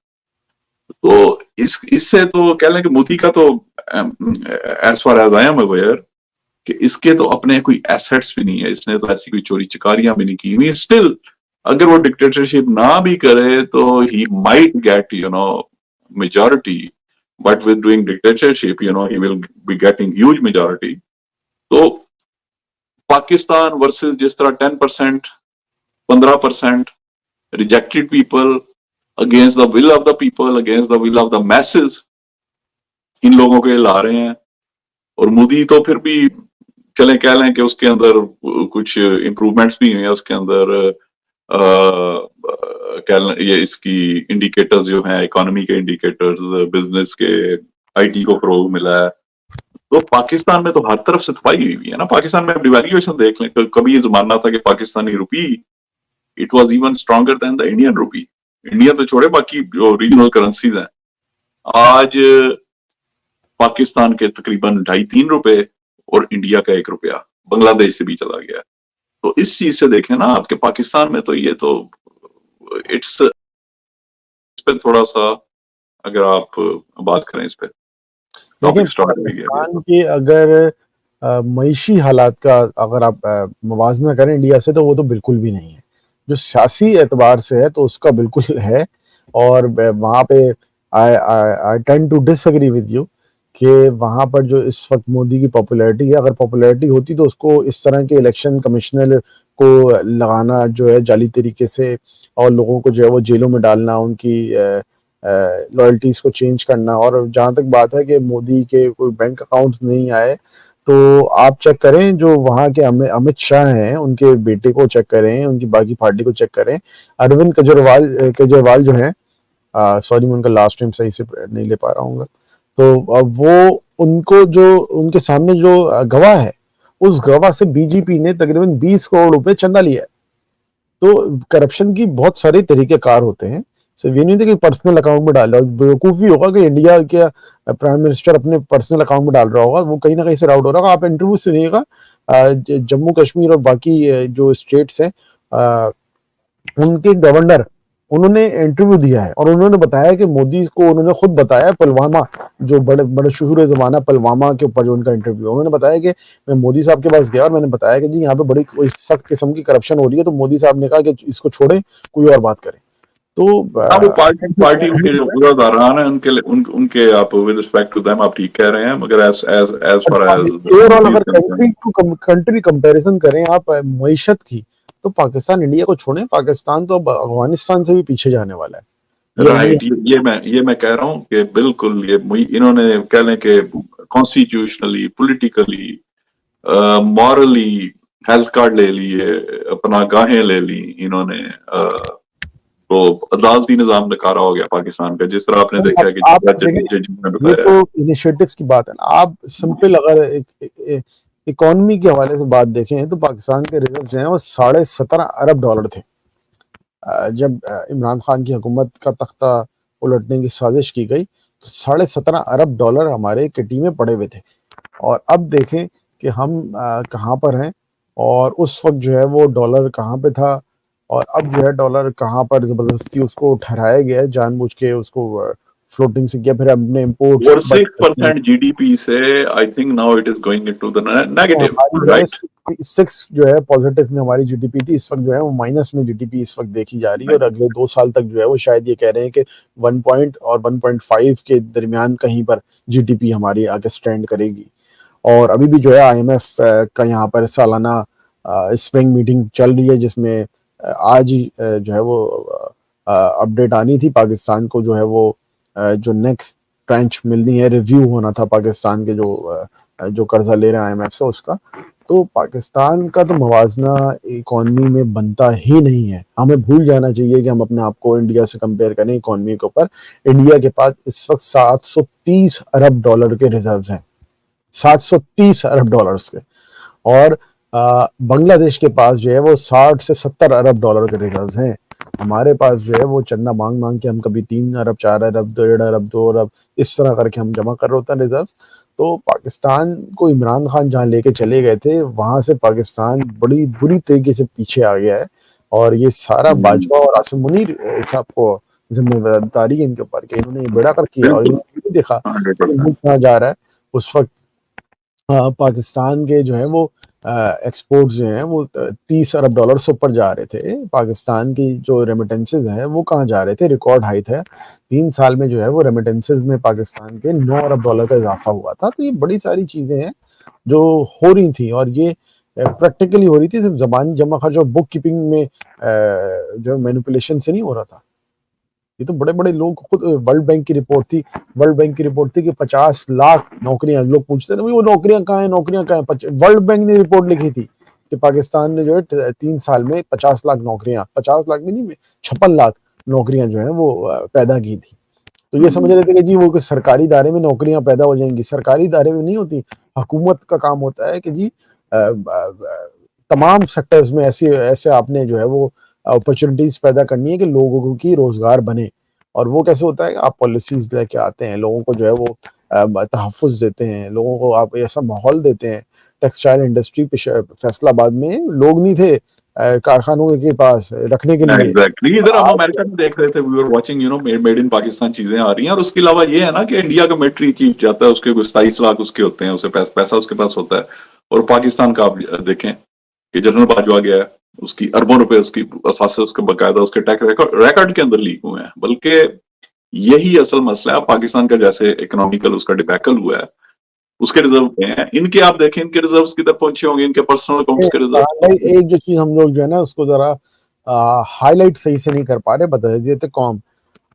तो इस इससे तो कह लें कि मोदी का तो as far as I am aware कि इसके तो अपने कोई एसेट्स भी नहीं है, इसने तो ऐसी कोई चोरी चकारियां भी नहीं की हुई। स्टिल अगर वो डिक्टेटरशिप ना भी करे तो he might get majority, but with doing dictatorship he will be getting huge majority. तो पाकिस्तान वर्सेस जिस तरह 10%, 15% rejected people against the will of the people, against the will of the message, इन लोगों को ये ला रहे हैं। और मोदी तो फिर भी चले कह लें कि उसके अंदर कुछ इम्प्रूवमेंट्स भी हुए हैं उसके अंदर। कह लें ये इसकी इंडिकेटर्स जो हैं, इकोनॉमी के इंडिकेटर्स, बिजनेस के, आईटी को फरोग मिला है। तो पाकिस्तान में तो हर तरफ से सफाई हुई है ना। पाकिस्तान में डिवैल्यूएशन देख लें, कभी ये जमाना था कि Pakistani rupee it was even stronger than the Indian rupee. India तो छोड़े, बाकी जो रीजनल करेंसीज हैं, आज पाकिस्तान के तकरीबन 2.5-3 रुपए और इंडिया का 1 रुपया बांग्लादेश से भी चला गया। तो इस चीज से देखें ना आपके पाकिस्तान में तो ये तो इट्स इस पे थोड़ा सा अगर आप बात करें इस पे देखिए टॉपिक स्टार्ट हो गया पाकिस्तान के अगर मईशी हालात का अगर आप मुवाजना करें इंडिया से तो वो तो बिल्कुल भी नहीं है। जो सियासी एतबार से है तो उसका बिल्कुल है। और वहाँ पे I tend to disagree with you कि वहाँ पर जो इस वक्त मोदी की पॉपुलैरिटी है, अगर पॉपुलैरिटी होती तो उसको इस तरह के इलेक्शन कमिश्नर को लगाना जो है जाली तरीके से, और लोगों को जो है वो जेलों में डालना, उनकी लॉयल्टीज को चेंज करना। और जहां तक बात है कि मोदी के कोई बैंक अकाउंट नहीं आए, तो आप चेक करें जो वहां के अमित शाह हैं उनके बेटे को चेक करें, उनकी बाकी पार्टी को चेक करें। अरविंद केजरीवाल जो है, सॉरी मैं उनका लास्ट टाइम सही से नहीं ले पा रहा हूँ, तो वो उनको जो उनके सामने जो गवाह है, उस गवाह से बीजेपी ने तकरीबन 20 करोड़ रुपए चंदा लिया है। तो करप्शन की बहुत सारे तरीके कार होते हैं। सिर्फ ये नहीं था कि पर्सनल अकाउंट में डाल रहा, बेवकूफ़ी होगा कि इंडिया के प्राइम मिनिस्टर अपने पर्सनल अकाउंट में डाल रहा होगा, वो कहीं ना कहीं से राउट हो रहा होगा। आप इंटरव्यू सुनिएगा, जम्मू कश्मीर और बाकी जो स्टेट्स हैं, उनके गवर्नर, उन्होंने इंटरव्यू दिया है और उन्होंने बताया कि मोदी को उन्होंने खुद बताया, पुलवामा जो बड़े बड़े शुरू जमाना पुलवामा के ऊपर जो उनका इंटरव्यू, उन्होंने बताया कि मैं मोदी साहब के पास गया और मैंने बताया कि जी यहाँ पे बड़ी सख्त किस्म की करप्शन हो रही है। तो मोदी साहब ने कहा कि इसको छोड़ें, कोई और बात करें। तो हाँ, वो पार्टी उनके जो बुरादारान है उनके उनके आप विद रिस्पेक्ट टू देम आप ठीक कह रहे हैं, मगर एज फार एज ओवरऑल अगर कंट्री कंपैरिजन करें आप मईशत की, तो पाकिस्तान इंडिया को छोड़ें, पाकिस्तान तो अब अफगानिस्तान से भी पीछे जाने वाला है। राइट, ये मैं कह रहा हूँ कि बिल्कुल ये इन्होंने कह लें कि constitutionally, politically, morally health card ले लिए, अपना गाहें ले ली इन्होंने। तो अदालती निजाम नकारा हो गया पाकिस्तान का, जिस तरह आपने देखा कि आप जज देखें, ने ये बताया। तो इनिशिएटिव्स की बात है ना। आप सिंपल अगर इकोनॉमी के हवाले से बात देखें तो पाकिस्तान के रिजर्व जो है वो $17.5 अरब थे। जब इमरान खान की हुकूमत का तख्ता उलटने की साजिश की गई तो $17.5 अरब हमारे किटी में पड़े हुए थे। और अब देखें कि हम कहाँ पर हैं, और उस वक्त जो है वो डॉलर कहाँ पे था, और अब जो है डॉलर कहाँ पर जबरदस्ती उसको ठहराया गया है, जानबूझ के उसको फ्लोटिंग से किया, फिर हमने इम्पोर्ट्स और बंद कर दिए। 6% जीडीपी से I think now it is going into the negative, हमारी जो है राइट? 6 जो है पॉजिटिव में हमारी जीडीपी थी, इस वक्त जो है वो माइनस में जीडीपी इस वक्त देखी जा रही है। और अगले 2 साल तक जो है वो शायद ये कह रहे हैं कि 1 पॉइंट और 1.5 के दरमियान कहीं पर जीडीपी हमारी आगे स्टैंड करेगी। और अभी भी जो है आईएमएफ का यहाँ पर सालाना स्प्रिंग मीटिंग चल रही है, जिसमें आज ही जो है वो अपडेट आनी थी पाकिस्तान को, जो है वो जो नेक्स्ट ट्रांच मिलनी है, रिव्यू होना था पाकिस्तान के जो कर्जा ले रहे हैं आईएमएफ से उसका। तो पाकिस्तान का तो मवाजना इकोनॉमी में बनता ही नहीं है। हमें भूल जाना चाहिए कि हम अपने आप को इंडिया से कंपेयर करें इकोनॉमी के ऊपर। इंडिया के पास इस वक्त $730 अरब के रिजर्व्स हैं, $730 अरब के। और बांग्लादेश के पास जो है वो 60 से $70 अरब के रिजर्व्स हैं। हमारे पास जो है वो चंदा मांग मांग के हम कभी 3 अरब, 4 अरब, 1.5 अरब, 2 अरब इस तरह करके हम जमा कर रहे होते हैं रिजर्व। तो पाकिस्तान को इमरान खान जहाँ लेके चले गए थे, वहां से पाकिस्तान बड़ी बुरी तरीके से पीछे आ गया है। और ये सारा बाजवा और आसिम मुनीर साहब को जिम्मेदारी है इनके ऊपर कि इन्होंने ये बेड़ा कर किया और बिल्कुल, इन्होंने देखा कि 100%। मुल्क कहाँ जा रहा है। उस वक्त पाकिस्तान के जो है वो एक्सपोर्ट्स जो हैं वो $30 अरब से ऊपर जा रहे थे। पाकिस्तान की जो रेमिटेंसेज है वो कहाँ जा रहे थे, रिकॉर्ड हाई थे। 3 साल में जो है वो रेमिटेंसेज में पाकिस्तान के $9 अरब का इजाफा हुआ था। तो ये बड़ी सारी चीजें हैं जो हो रही थी, और ये प्रैक्टिकली हो रही थी, सिर्फ जबानी जमा खर्च और बुक कीपिंग में जो मैनिपुलेशन से नहीं हो रहा था। ये तो बड़े बड़े लोग खुद, वर्ल्ड बैंक की रिपोर्ट थी, वर्ल्ड बैंक की रिपोर्ट थी कि 50 लाख नौकरियां, लोग पूछते थे वो नौकरियां कहाँ हैं, नौकरियां कहाँ हैं। वर्ल्ड बैंक ने रिपोर्ट लिखी थी कि पाकिस्तान ने जो है 3 साल में 50 लाख नौकरियां, 50 लाख में नहीं, 56 लाख नौकरियां जो है वो पैदा की थी। तो ये समझ रहे थे कि जी वो सरकारी दायरे में नौकरियां पैदा हो जाएंगी। सरकारी दायरे में नहीं होती, हुकूमत का काम होता है कि जी तमाम सेक्टर्स में ऐसे ऐसे आपने जो है वो अपॉर्चुनिटीज पैदा करनी है कि लोगों की रोजगार बने। और वो कैसे होता है, आप पॉलिसीज लेके आते हैं, लोगों को जो है वो तहफ़्फ़ुज़ देते हैं, लोगों को आप ऐसा माहौल देते हैं। टेक्सटाइल इंडस्ट्री फैसलाबाद में लोग नहीं थे कारखानों के पास रखने के लिए। एग्जैक्टली इधर हम आज अमेरिका में देख रहे थे, we were watching made in Pakistan चीजें आ रही हैं। और उसके अलावा ये है ना कि इंडिया का मिलिट्री चीफ जाता है, उसके 27 लाख उसके होते हैं, उसे पैसा उसके पास होता है। और पाकिस्तान का आप देखें कि जनरल बाजवा गया है, उसकी अरबों रुपए उसकी असासे उसके बकायदा उसके टैक्स रिकॉर्ड के अंदर लीक हुए हैं। बल्कि यही असल मसला है पाकिस्तान का, जैसे इकोनॉमिकल उसका डिबैकल हुआ है, उसके रिजर्व पे हैं। इनके आप देखें, इनके रिजर्व्स किधर पहुंचे होंगे, इनके पर्सनल अकाउंट्स के भाई रिजर्व। एक जो चीज़ हम लोग जो है ना उसको ज़रा हाइलाइट सही से नहीं कर पा रहे, बता दीजिए तो कौम।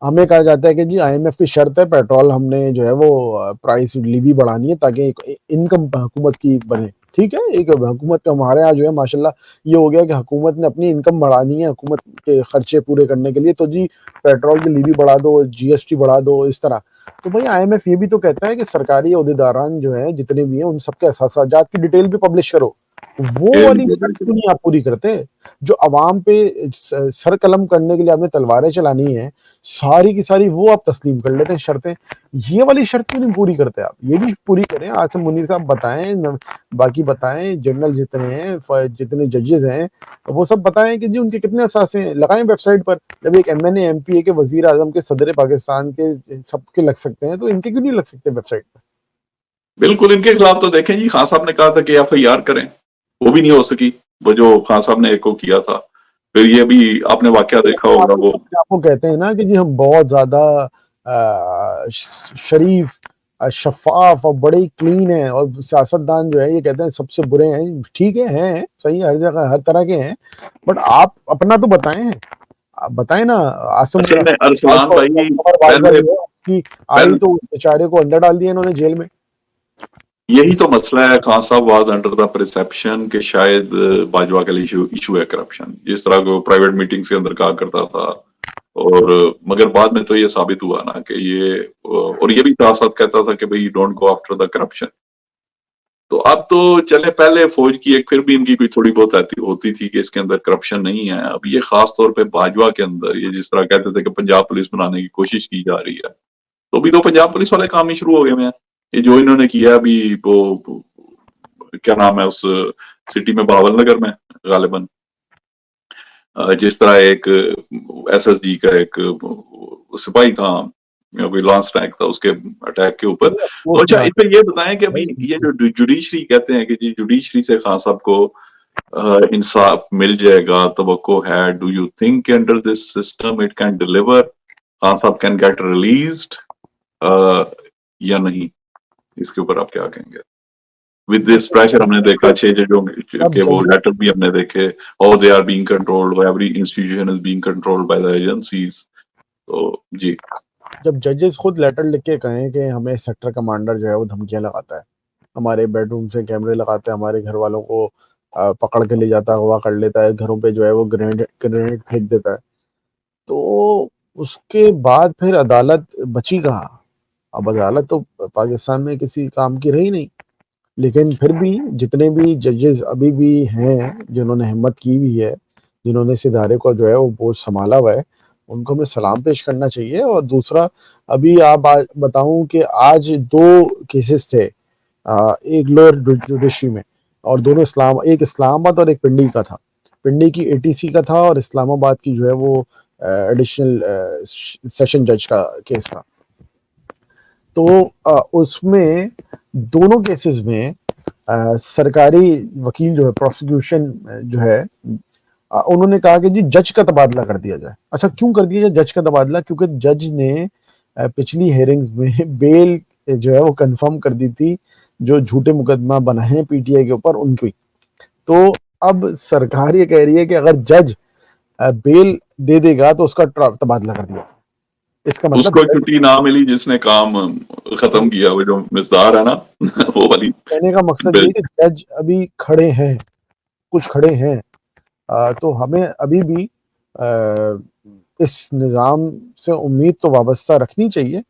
हमें कहा जाता है कि जी आईएमएफ की शर्त है पेट्रोल हमने जो है वो प्राइस लीवी बढ़ानी है ताकि एक इनकम हुकूमत की बने। ठीक है, एक हुकूमत का हमारे यहाँ जो है माशाल्लाह ये हो गया कि हुकूमत ने अपनी इनकम बढ़ानी है हुकूमत के खर्चे पूरे करने के लिए, तो जी पेट्रोल की लीवी बढ़ा दो, जीएसटी बढ़ा दो, इस तरह। तो भाई आईएमएफ ये भी तो कहता है कि सरकारी ओहदेदारान जो है जितने भी हैं उन सबके असासाजात की डिटेल भी पब्लिश करो। वो वाली शर्त क्यों नहीं आप पूरी करते? जो अवाम पे सर कलम करने के लिए आपने तलवारें चलानी है, सारी की सारी वो आप तस्लीम कर लेते हैं शर्तें। ये वाली शर्त क्यों नहीं पूरी करते आप? ये भी पूरी करें। आसिम मुनीर साहब बताएं, बाकी बताएं, जनरल जितने हैं, जितने जजेस हैं, वो सब बताएं कि जी उनके कितने असासे हैं, लगाएं वेबसाइट पर। जब एक एमएनए एमपीए के वजीर आजम के सदर पाकिस्तान के सबके लग सकते हैं, तो इनके क्यों नहीं लग सकते वेबसाइट पर? बिल्कुल इनके खिलाफ तो देखें जी, खान साहब ने कहा था कि एफआईआर करें, वो भी नहीं हो सकी, वो जो खान साहब ने एक को किया था। फिर ये भी आपने वाकया देखा होगा वो। आपको कहते हैं ना कि जी हम बहुत ज्यादा शरीफ, शफाफ और बड़े क्लीन हैं, और सियासतदान जो है ये कहते हैं सबसे बुरे हैं। ठीक है, हैं सही, हर जगह हर तरह के हैं, बट आप अपना तो बताएं। आप बताएं ना। आसिम असल में अरसलान बाजवा, भाई उमर बाजवा पहले जो है उसकी आई पहले तो उस बेचारे को अंदर डाल दिया इन्होंने जेल में। यही इस तो मसला है। खान साहब वाज अंडर द परसेप्शन कि शायद बाजवा का इशू इशू है करप्शन, जिस तरह को प्राइवेट मीटिंग्स के अंदर कहा करता था। और मगर बाद में तो ये साबित हुआ ना कि ये, और ये भी साथ साथ कहता था कि भाई don't go after the corruption. तो अब तो चले, पहले फौज की एक फिर भी इनकी कोई थोड़ी बहुत होती थी कि इसके अंदर करप्शन नहीं है। अब ये खास तौर पे बाजवा के अंदर ये जिस तरह कहते थे कि पंजाब पुलिस बनाने की कोशिश की जा रही है, तो अभी तो पंजाब पुलिस वाले काम ही शुरू हो गए हैं। ये जो इन्होंने किया अभी वो क्या नाम है उस सिटी में, बहावल नगर में गालिबन, जिस तरह एक एसएसजी का एक सिपाही था या कोई लॉन्स टैंक था, उसके अटैक के ऊपर। वो तो अच्छा, सुना इसमें ये बताएं कि अभी ये जो जुडिशरी कहते हैं कि जी जुडिशरी से खान साहब को इंसाफ मिल जाएगा, तवक्को है। Do you think under this system it can deliver, Khan साहब कैन गेट रिलीज्ड या नहीं? इसके ऊपर आप क्या कहेंगे? विद दिस प्रेशर हमने देखा 6 जजों अब के वो जजेस लेटर भी हमने देखे, how they are being controlled, every institution is being controlled by the agencies. तो जी, जब जजेस खुद लेटर लिख के कहें कि हमें सेक्टर कमांडर जो है वो धमकियां लगाता है, हमारे बेडरूम से कैमरे लगाते हैं, हमारे घर वालों को पकड़ के ले जाता है, अगवा कर लेता है, घरों पे जो है वो ग्रेनेड ग्रेनेड फेंक देता है, तो उसके बाद फिर अदालत बची कहाँ? अब अदालत तो पाकिस्तान में किसी काम की रही नहीं। लेकिन फिर भी जितने भी जजेस अभी भी हैं जिन्होंने हिम्मत की हुई है, जिन्होंने इस इदारे को जो है वो बोझ संभाला हुआ है, उनको हमें सलाम पेश करना चाहिए। और दूसरा, अभी आप बताऊं कि आज दो केसेस थे, एक लोअर जुडिशरी में, और दोनों एक इस्लामाबाद और एक पिंडी का था। पिंडी की एटीसी का था और इस्लामाबाद की जो है वो एडिशनल सेशन जज का केस था। तो उसमें दोनों केसेस में सरकारी वकील जो है, प्रोसिक्यूशन जो है, उन्होंने कहा कि जी जज का तबादला कर दिया जाए। अच्छा, क्यों कर दिया जाए जज का तबादला? क्योंकि जज ने पिछली हेयरिंग्स में बेल जो है वो कंफर्म कर दी थी, जो झूठे मुकदमा बना है पीटीआई के ऊपर उनकी। तो अब सरकार ये कह रही है कि अगर जज बेल दे देगा तो उसका तबादला कर दिया। इसका मतलब उसको छुट्टी ना मिली जिसने काम खत्म किया, वो जो मिसदार है ना वो वाली कहने का मकसद ये बिल। है कि जज अभी खड़े हैं, कुछ खड़े हैं। तो हमें अभी भी इस निज़ाम से उम्मीद तो वाबस्ता रखनी चाहिए,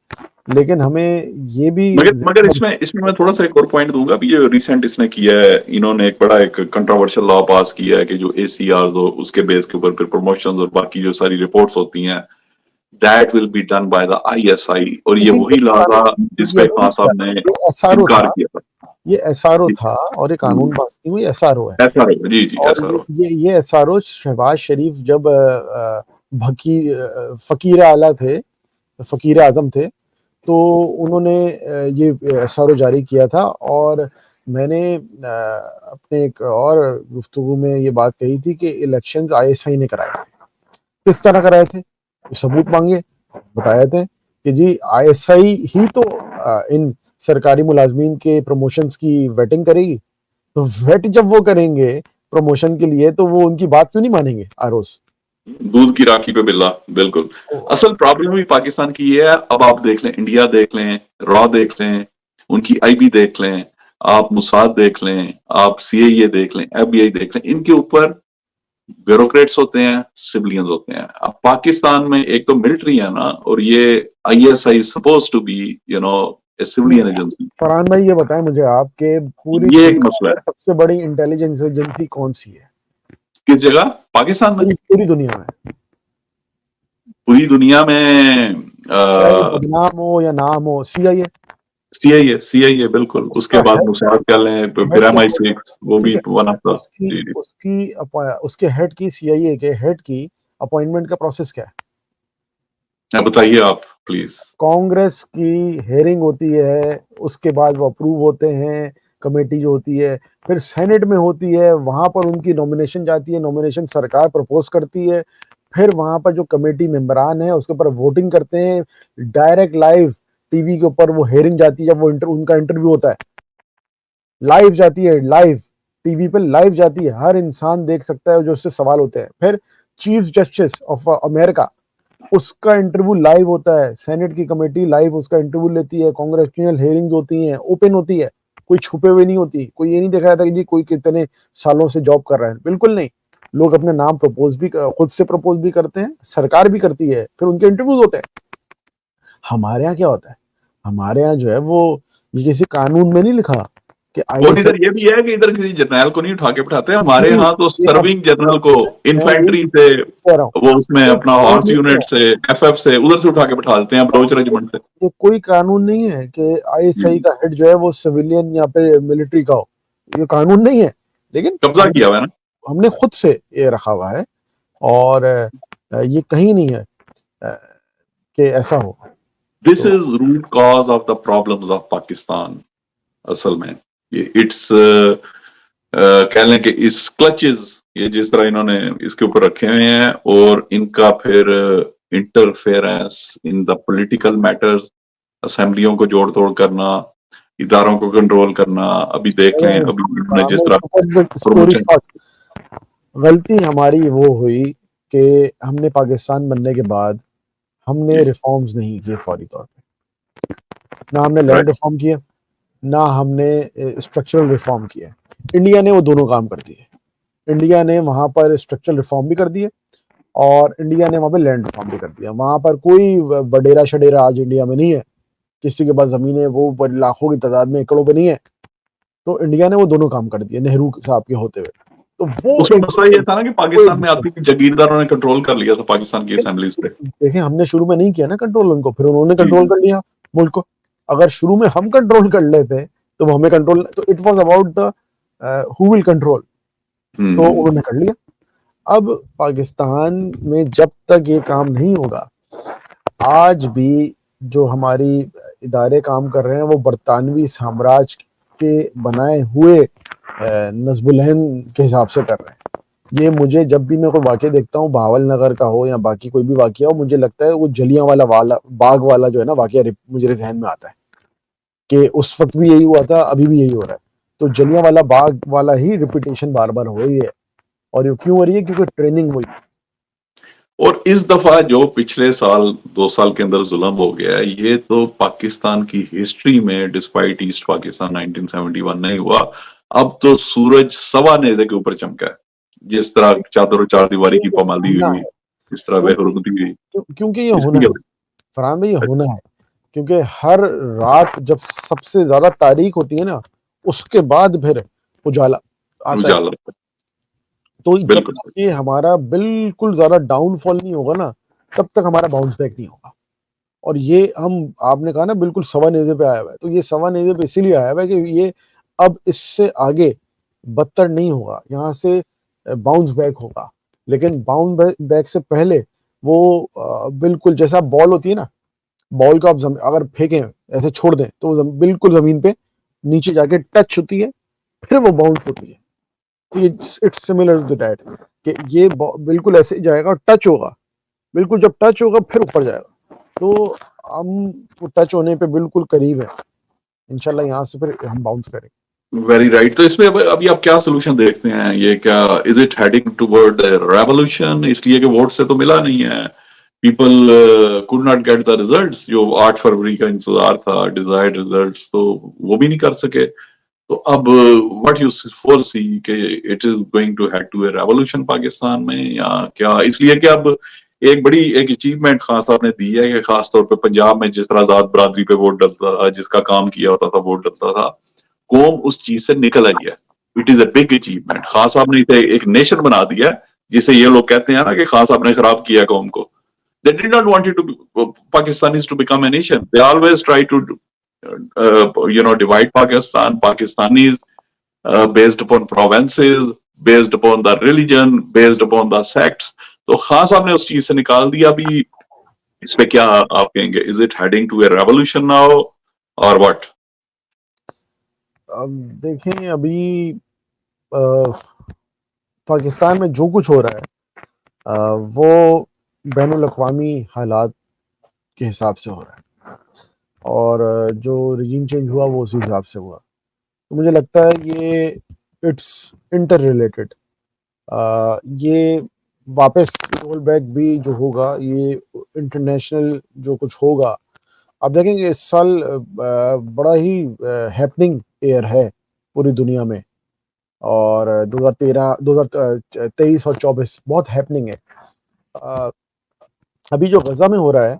लेकिन हमें ये भी मगर मगर इसमें इसमें मैं थोड़ा सा एक और पॉइंट दूंगा। अभी ये रिसेंट इसने किया है, इन्होंने एक बड़ा एक कंट्रोवर्शियल लॉ पास किया है कि जो एसीआर हो उसके बेस के ऊपर फिर प्रमोशंस और बाकी जो सारी रिपोर्ट्स होती हैं, that will be done by the ISI, और ये देखिए वही लॉ था जिस पे खान साहब ने ये एसआरओ इनकार था, किया था। ये एसआरओ था और ये कानून पास नहीं हुई, एसआरओ है। ऐसा रहो, जी जी, और ऐसा रहो। ये एसआरओ शहबाज शरीफ जब फकीर आला थे, फकीर आजम थे, तो उन्होंने ये एसआरओ जारी किया था। और मैंने अपने एक और गुफ्तगू में ये बात कही थी कि इलेक्शंस आईएसआई ने कराए थे। किस तरह कराए थे, सबूत मांगे, बताए थे कि जी आईएसआई ही तो इन सरकारी मुलाजमीन के प्रमोशंस की वेटिंग करेगी। तो वेट जब वो करेंगे प्रमोशन के लिए, तो वो उनकी बात क्यों नहीं मानेंगे आरोस? दूध की राखी पे बिल्ला, बिल्कुल। असल प्रॉब्लम भी पाकिस्तान की ये है, अब आप देख लें, इंडिया देख लें, रॉ देख लें, उनकी आईबी देख लें, आप मुसाद देख लें, आप सीआईए देख लें, एफबीआई देख लें, इनके ऊपर ब्यूरोक्रेट्स होते हैं, सिविलियंस होते हैं। अब पाकिस्तान में एक तो मिलिट्री है ना, और ये ISI suppose to be a civilian agency. Farhan भाई ये बताएं मुझे, आपके पूरी ये एक दुनिया मसला में है। सबसे बड़ी इंटेलिजेंस एजेंसी कौन सी है? किस जगह? पाकिस्तान में? पूरी दुनिया में, पूरी दुनिया में चाहे वो बदनाम हो या नाम हो, सीआईए। सीआईए, सीआईए बिल्कुल। उसके उसका बाद हेड क्या है? मुसाद कर लें तो हेड फिर क्या एम आई है? सिक्स, वो भी ठीक है, वन ऑफ द। उसकी जी जी। उसकी उसके हेड की, सीआईए के हेड की अपॉइंटमेंट का प्रोसेस क्या है? बताइए आप प्लीज। कांग्रेस की हेयरिंग होती है, उसके बाद वो अप्रूव होते हैं, कमेटी जो होती है, फिर सेनेट में होती है, वहां पर उनकी नॉमिनेशन जाती है, नॉमिनेशन सरकार प्रपोज करती है, फिर वहां पर जो कमेटी मेंबरान है उसके ऊपर वोटिंग करते हैं, डायरेक्ट लाइव टीवी के ऊपर वो हेयरिंग जाती है, जब वो उनका इंटरव्यू होता है, लाइव जाती है, लाइव टीवी पे लाइव जाती है, हर इंसान देख सकता है जो उससे सवाल होते हैं। फिर चीफ जस्टिस ऑफ अमेरिका, उसका इंटरव्यू लाइव होता है, सेनेट की कमेटी लाइव उसका इंटरव्यू लेती है, कांग्रेचुअल हेयरिंग्स होती हैं, ओपन होती है, कोई छुपे हुए नहीं होती। कोई ये नहीं देखा जाता कि जी कोई कितने सालों से जॉब कर रहा है, बिल्कुल नहीं। लोग अपने नाम प्रपोज भी, खुद से प्रपोज भी करते हैं, सरकार भी करती है, फिर उनके इंटरव्यूज होते हैं। हमारे यहाँ क्या होता है? हमारे यहाँ जो है वो ये किसी कानून में नहीं लिखा कि और आईएएस। इधर ये भी है कि इधर किसी जर्नैल को नहीं उठा के बिठाते, हमारे नहीं, यहाँ तो ये अब सर्विंग जनरल को मैं इन्फेंट्री यही से, कह रहा हूँ, वो उसमें कोई अपना कानून हॉर्स नहीं यूनिट है, से, एफएफ से, उधर से उठा के बिठाते हैं बलोच रेजिमेंट से। ये कोई कानून नहीं है कि आईएसआई जी। का हेड जो है वो सिविलियन या फिर मिलिट्री का हो, ये कानून नहीं है। लेकिन कब्जा किया हुआ है ना। हमने खुद से ये रखा हुआ है, और ये कहीं नहीं है कि ऐसा हो। दिस तो is root cause of the problems of Pakistan. असल में ये इट्स कह लें कि इस क्लचेस, ये जिस तरह इन्होंने इसके ऊपर रखे हुए हैं, और इनका फिर interference in the political matters, असेंबलियों को जोड़ तोड़ करना, इदारों को कंट्रोल करना। अभी देख लें, अभी इन्होंने जिस तरह स्टोरी प्रमोशन। शॉर्ट, गलती हमारी वो हुई कि हमने पाकिस्तान बनने के बाद हमने जी, रिफॉर्म्स नहीं किए फौरी तौर पे। ना हमने लैंड राइट। रिफॉर्म किया, ना हमने स्ट्रक्चरल रिफॉर्म किया। इंडिया ने वो दोनों काम कर दिए। इंडिया ने वहां पर स्ट्रक्चरल रिफॉर्म भी कर दिए, और इंडिया ने वहां पे लैंड रिफॉर्म भी कर दिया। वहां पर कोई बडेरा शडेरा आज इंडिया में नहीं है, किसी के पास जमीन है वो लाखों की तादाद में, एकड़ों पे नहीं है। तो इंडिया ने वो दोनों काम कर दिए नेहरू साहब के होते हुए। तो वो उसमें एक मसला ये था ना कि पाकिस्तान में आती थी जागीरदारों ने कंट्रोल कर लिया था पाकिस्तान की असेंबलीज पे। देखें, हमने शुरू में नहीं किया ना कंट्रोल उनको, फिर उन्होंने जी कंट्रोल जी। कर लिया मुल्क को। अगर शुरू में हम कंट्रोल कर लेते तो वो हमें कंट्रोल, तो it was about the who will control, तो हम्म। उन्होंने कर लिया। अब पाकिस्तान में जब तक ये काम नहीं होगा, आज भी जो हमारी इदारे काम कर रहे हैं वो बरतानवी साम्राज्य के बनाए हुए नस्बुलहन के हिसाब से कर रहे हैं। ये मुझे जब भी मैं कोई वाक़या देखता हूँ, बहावल नगर का हो या बाकी कोई भी वाक़या हो, मुझे लगता है वो जलियांवाला वाला बाग वाला जो है ना वाक़या मुझे ज़हन में आता है कि उस वक्त भी यही हुआ था, अभी भी यही हो रहा है। तो जलियांवाला बाग वाला ही रिपीटेशन बार बार हो रही है। और ये क्यों हो रही है? क्योंकि ट्रेनिंग हुई। और इस दफा जो पिछले साल 2 साल के अंदर जुल्म हो गया है, ये तो पाकिस्तान की हिस्ट्री में डिस्पाइट ईस्ट पाकिस्तान 1971 नहीं हुआ। अब तो सूरज सवा नेज़े के ऊपर चमका है। जिस तरह चादर और चार दीवारी की ये पामाली होना हुई, है, इस तरह क्योंकि बेहरुमती हुई, क्योंकि ये होना इसकी है फरहान भाई, ये होना है। क्योंकि हर रात जब सबसे ज्यादा तारीख होती है ना, उसके बाद फिर उजाला आता है। उजाला। तो जब बिल्कुल। तक ये हमारा बिल्कुल ज्यादा डाउनफॉल नहीं होगा ना, तब तक हमारा बाउंस बैक नहीं होगा। और ये हम आपने कहा ना बिल्कुल सवा नेज़े पे आया हुआ है, तो ये सवा नेज़े पे इसीलिए आया हुआ है कि ये अब इससे आगे बदतर नहीं होगा, यहाँ से बाउंस बैक होगा। लेकिन बैक से पहले वो बिल्कुल जैसा बॉल होती है ना, बॉल को आप अगर फेंकें ऐसे छोड़ दें तो वो बिल्कुल ज़मीन पे नीचे जाके टच होती है, फिर वो बाउंस होती है। तो इट्स सिमिलर टू दैट कि ये बिल्कुल ऐसे ही जाएगा और टच होगा, बिल्कुल जब टच होगा फिर ऊपर जाएगा। तो हम टच होने पे बिल्कुल करीब है, इंशाल्लाह यहाँ से फिर हम बाउंस करेंगे। Very right. तो इसमें अभी आप क्या सोल्यूशन देखते हैं? ये क्या is it heading toward revolution? इसलिए कि वोट से तो मिला नहीं है, people could not get the results जो 8 फरवरी का इंतजार था, डिजायर्ड रिजल्ट्स, तो वो भी नहीं कर सके। तो अब व्हाट यू फोरसी कि it is going to head to a revolution Pakistan में, या क्या? इसलिए कि अब एक बड़ी एक अचीवमेंट खान साहब ने दी है कि खासतौर पे पंजाब में जिस तरह आजाद बरादरी पे वोट डलता था, जिसका काम किया होता था वोट डलता था, कौम उस चीज से निकल आई है। It is a big achievement. Khan साहब ने इसे एक नेशन बना दिया, जिसे ये लोग कहते हैं ना कि खान साहब ने खराब किया कौम को। They did not want it to be, Pakistanis to become a nation. They always try to divide Pakistan. Pakistanis based upon provinces, based upon the religion, based upon the sects. तो खान साहब ने उस चीज से निकाल दिया। अभी इस पे क्या आप कहेंगे? Is it heading to a revolution now और व्हाट? अब देखें अभी पाकिस्तान में जो कुछ हो रहा है वो बैनुल अक़वामी हालात के हिसाब से हो रहा है, और जो रिजीम चेंज हुआ वो उसी हिसाब से हुआ। तो मुझे लगता है ये इट्स इंटर रिलेटेड। ये वापस रोल बैक भी जो होगा, ये इंटरनेशनल जो कुछ होगा, आप देखेंगे इस साल बड़ा ही हैपनिंग ईयर है पूरी दुनिया में, और 2013 2023 और 24 बहुत हैपनिंग है। अभी जो गजा में हो रहा है,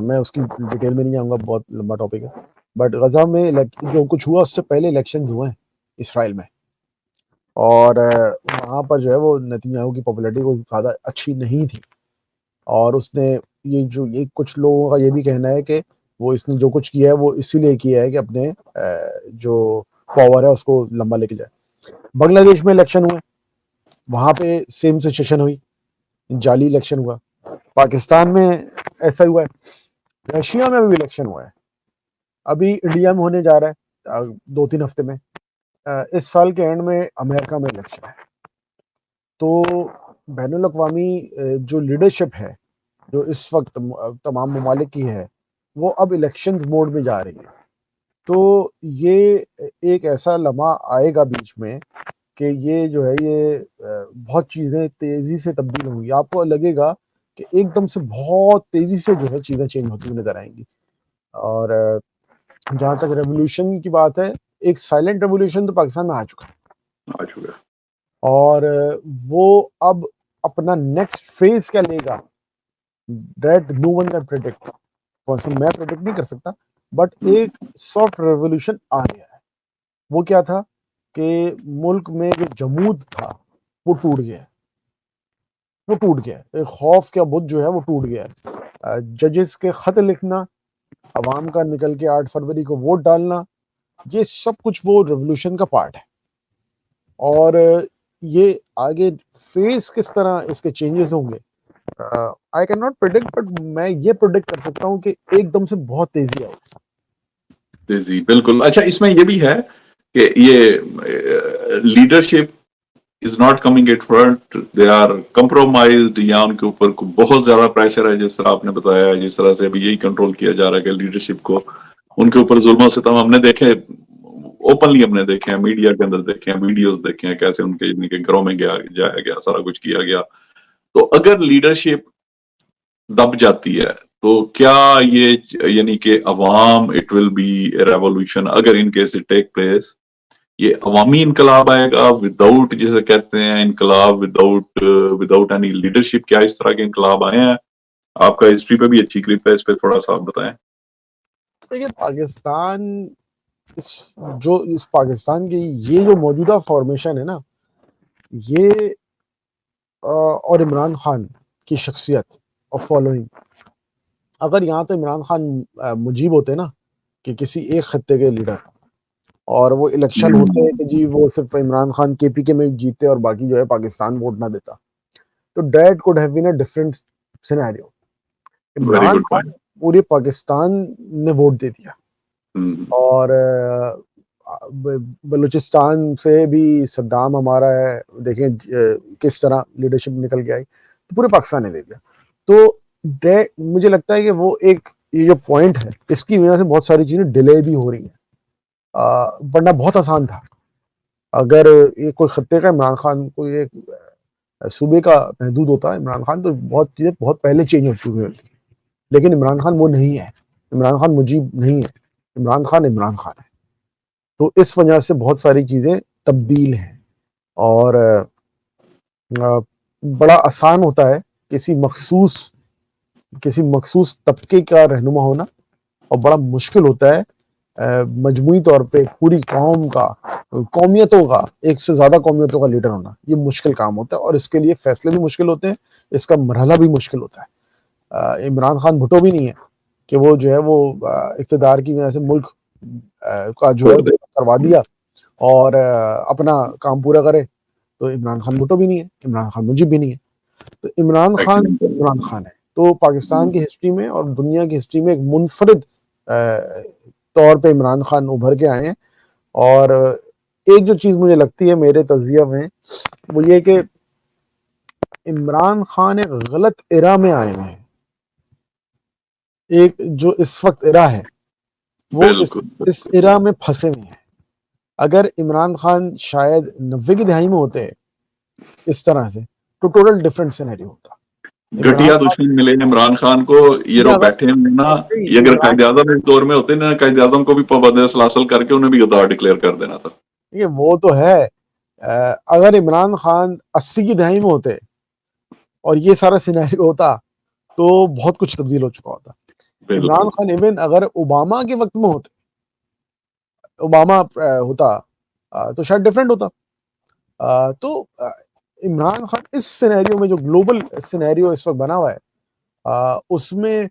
मैं उसकी डिटेल में नहीं जाऊंगा, बहुत लंबा टॉपिक है, बट गजा में जो कुछ हुआ उससे पहले इलेक्शंस हुए हैं इसराइल में, और वहाँ पर जो है वो नेतन्याहू की पॉपुलैरिटी कोई ज़्यादा अच्छी नहीं थी, और उसने ये कुछ लोगों का ये भी कहना है कि वो इसने जो कुछ किया है वो इसीलिए किया है कि अपने जो पावर है उसको लंबा लेके जाए। बांग्लादेश में इलेक्शन हुए, वहाँ पे सेम सिचुएशन हुई, जाली इलेक्शन हुआ। पाकिस्तान में ऐसा हुआ है, रशिया में भी इलेक्शन हुआ है, अभी इंडिया में होने जा रहा है 2-3 हफ्ते में, इस साल के एंड में अमेरिका में इलेक्शन है। तो बैनुल अक़वामी जो लीडरशिप है जो इस वक्त तमाम ममालिक की है, वो अब इलेक्शंस मोड में जा रही है। तो ये एक ऐसा लम्हा आएगा बीच में कि ये जो है ये बहुत चीज़ें तेज़ी से तब्दील होंगी। आपको लगेगा कि एकदम से बहुत तेज़ी से जो है चीज़ें चेंज होती हुई नज़र आएंगी। और जहाँ तक रेवोल्यूशन की बात है, एक साइलेंट रेवोल्यूशन तो पाकिस्तान में आ चुका है, और वो अब अपना नेक्स्ट फेज क्या लेगा, that no one can predict. मैं प्रेडिक्ट नहीं कर सकता, बट एक सॉफ्ट रेवोल्यूशन आ गया है। वो क्या था कि मुल्क में जो जमूद था वो टूट गया, एक खौफ का बुत जो है वो टूट गया है। जजेस के खत लिखना, अवाम का निकल के 8 फरवरी को वोट डालना, ये सब कुछ वो रेवोल्यूशन का पार्ट है। और ये आगे फेस किस तरह इसके चेंजेस होंगे, I can not predict, but मैं ये प्रेडिक्ट कर सकता हूँ कि एकदम से बहुत तेजी आएगी। तेजी, बिल्कुल। अच्छा, इसमें ये भी है कि ये leadership is not coming at front, they are compromised, या उनके ऊपर बहुत ज्यादा प्रेशर है, जिस तरह आपने बताया, जिस तरह से अभी यही कंट्रोल किया जा रहा है कि लीडरशिप को उनके ऊपर जुल्म सितम हमने देखे, ओपनली हमने देखे हैं, मीडिया के अंदर देखे हैं, वीडियोस देखे हैं, कैसे उनके घरों में जाया गया, सारा कुछ किया गया। तो अगर लीडरशिप दब जाती है तो क्या ये यानी कि अवाम, इट विल बी रेवोल्यूशन अगर in case it take place, ये अवामी इनकलाब आएगा विदाउट, जैसे कहते हैं इनकलाब विदाउट एनी लीडरशिप? क्या इस तरह के इनकलाब आए हैं? आपका हिस्ट्री पे भी अच्छी ग्रिप है, इस पे थोड़ा सा आप बताएं। देखिए पाकिस्तान, इस पाकिस्तान की ये जो मौजूदा फॉर्मेशन है ना, ये और इमरान खान की शख्सियत, ऑफ फॉलोइंग। अगर यहाँ तो इमरान खान मुजीब होते ना कि किसी एक खत्ते के लीडर, और वो इलेक्शन होते हैं कि जी वो सिर्फ इमरान खान केपीके में जीते और बाकी जो है पाकिस्तान वोट ना देता, तो that could have been a different scenario. Very Imran good Khan point. पूरे पाकिस्तान ने वोट दे दिया, और बलूचिस्तान से भी सद्दाम हमारा है, देखें किस तरह लीडरशिप निकल के आई, तो पूरे पाकिस्तान ने दे दिया। तो मुझे लगता है कि वो एक ये जो पॉइंट है इसकी वजह से बहुत सारी चीजें डिले भी हो रही हैं, वरना बहुत आसान था। अगर ये कोई खत्ते का इमरान खान, कोई एक सूबे का महदूद होता है इमरान खान, तो बहुत चीजें बहुत पहले चेंज हो चुकी होती। लेकिन इमरान खान वो नहीं है, इमरान खान मुजीब नहीं है, इमरान खान है। तो इस वजह से बहुत सारी चीजें तब्दील हैं, और बड़ा आसान होता है किसी मखसूस तबके का रहनुमा होना, और बड़ा मुश्किल होता है मजमूई तौर पे पूरी कौमियतों का, एक से ज्यादा कौमियतों का लीडर होना। ये मुश्किल काम होता है, और इसके लिए फैसले भी मुश्किल होते हैं, इसका मरहला भी मुश्किल होता है। इमरान खान भुट्टो भी नहीं है कि वो जो है वो इक़्तिदार की वजह से मुल्क का जो है करवा दिया और अपना काम पूरा करे। तो इमरान खान भुट्टो भी नहीं है, इमरान खान मुजीब भी नहीं है, तो इमरान खान है। तो पाकिस्तान की हिस्ट्री में और दुनिया की हिस्ट्री में एक मुनफरिद तौर पे इमरान खान उभर के आए हैं। और एक जो चीज मुझे लगती है मेरे तज़िया में, वो ये कि इमरान खान एक गलत इरा में आए हैं। एक जो इस वक्त इरा है वो इस इरा में फंसे हुए हैं। अगर इमरान खान शायद 90 की दहाई में होते इस तरह से, तो टोटल डिफरेंट सिनेरियो होता। घटिया दुश्मन मिले इमरान खान को, ये लोग बैठे हैं ना, ये अगर कायदे आज़म इस दौर में होते ना, कायदे आज़म को भी पाबंद सलासल करके उन्हें भी गद्दार डिक्लेयर कर देना था। ये वो तो है, अगर इमरान खान 80 की दहाई में होते और ये सारा सिनेरियो होता तो बहुत कुछ तब्दील हो चुका होता। इमरान खान इवन अगर ओबामा के वक्त में होते, ओबामा होता तो शायद डिफरेंट होता। तो इमरान खान इस सिनेरियो में, जो ग्लोबल सिनेरियो इस वक्त बना हुआ है, उसमें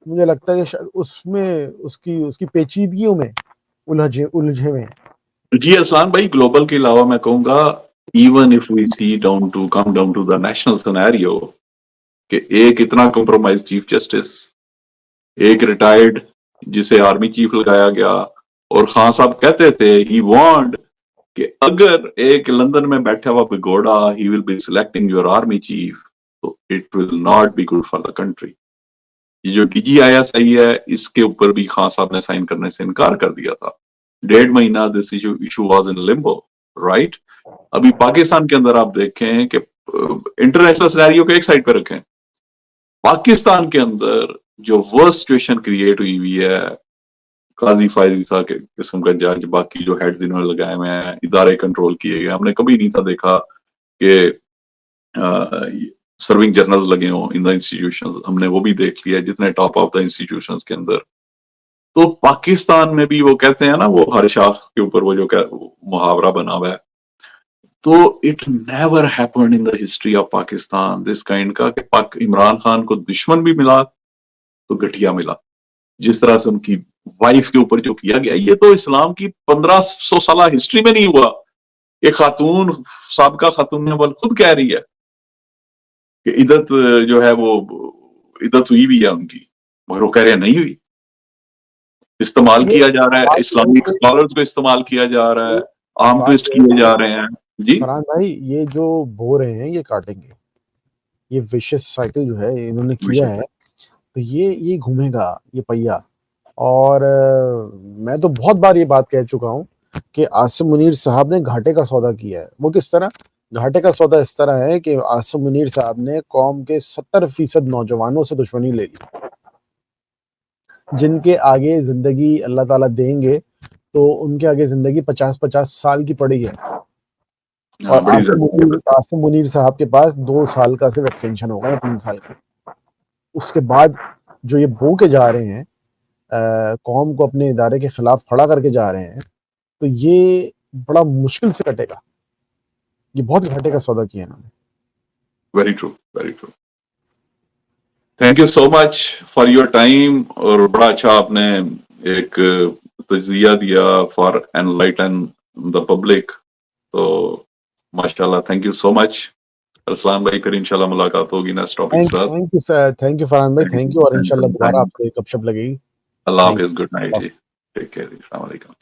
मुझे लगता है कि शायद उसमें उसकी पेचीदगियों में उलझे हुए हैं। जी अरसलान भाई, ग्लोबल के अलावा मैं कहूंगा even if we see come down to the national scenario, कि एक इतना कंप्रोमाइज चीफ जस्टिस, एक रिटायर्ड जिसे आर्मी चीफ लगाया गया, और खान साहब कहते थे ही वांट कि अगर एक लंदन में बैठा हुआ भिगोड़ा he will be selecting your army chief, तो it will not be good for the country. ये जो DGISI है, इसके ऊपर भी खान साहब ने साइन करने से इनकार कर दिया था। 1.5 महीना this issue was in Limbo, right. अभी पाकिस्तान के अंदर आप देखें कि इंटरनेशनल सिनेरियो को एक साइड पर रखें, पाकिस्तान के अंदर जो वर्स्ट सिचुएशन क्रिएट हुई है, काजी फायजीसा के किस्म का जज, बाकी जो हेड्स इन्होंने लगाए हुए हैं, इदारे कंट्रोल किए गए, हमने कभी नहीं था देखा कि सर्विंग जर्नल्स लगे हों इन द इंस्टीट्यूशंस। हमने वो भी देख लिया जितने टॉप ऑफ द इंस्टीट्यूशंस के अंदर। तो पाकिस्तान में भी वो कहते हैं ना, वो हर शाख के ऊपर वो जो मुहावरा बना हुआ है, तो it never happened in the history of Pakistan this kind का कि पाक इमरान खान को दुश्मन भी मिला तो घटिया मिला। जिस तरह से उनकी वाइफ के ऊपर जो किया गया, ये तो इस्लाम की 1500 साल हिस्ट्री में नहीं हुआ। एक खातून, साबका खातून अव्वल खुद कह रही है कि इद्दत जो है वो इद्दत हुई भी है उनकी, मगर वो कह रहे हैं नहीं हुई। इस्तेमाल किया जा रहा है, इस्लामिक स्कॉलर्स को इस्तेमाल किया जा रहा है, आर्म ट्विस्ट किए जा रहे हैं। जी फरहान भाई, ये जो बो रहे हैं ये काटेंगे, ये विशियस साइकिल जो है इन्होंने किया है, तो ये घूमेगा ये पहिया। और मैं तो बहुत बार ये बात कह चुका हूँ कि आसिम मुनीर साहब ने घाटे का सौदा किया है। वो किस तरह? घाटे का सौदा इस तरह है कि आसिम मुनीर साहब ने कौम के 70% नौजवानों से दुश्मनी ले ली, जिनके आगे जिंदगी अल्लाह ताला देंगे, तो उनके आगे जिंदगी 50-50 साल की पड़ी है। और आसिम मुनीर साहब के पास 2 साल का सिर्फ एक्सटेंशन होगा या 3 साल का। उसके बाद जो ये बो के जा रहे हैं, कौम को अपने इदारे के खिलाफ खड़ा करके जा रहे हैं, तो ये बड़ा मुश्किल से कटेगा। ये बहुत घाटे का सौदा किया इन्होंने। Very true, very true. Thank you so much for your time, और बड़ा अच्छा आपने एक तज्जिया दिया फॉर एनलाइटन द पब्लिक। तो माशाल्लाह, thank you so much. Arsalan भाई, फिर इंशाल्लाह मुलाकात होगी नेक्स्ट टॉपिक के साथ। Thank you sir, thank you Farhan भाई, थैंक यू, और इंशाल्लाह दोबारा थैंक आपसे गपशप लगेगी। अल्लाह थैंक हाफिज, गुड नाइट यू। जी, टेक केयर, अस्सलाम वालेकुम।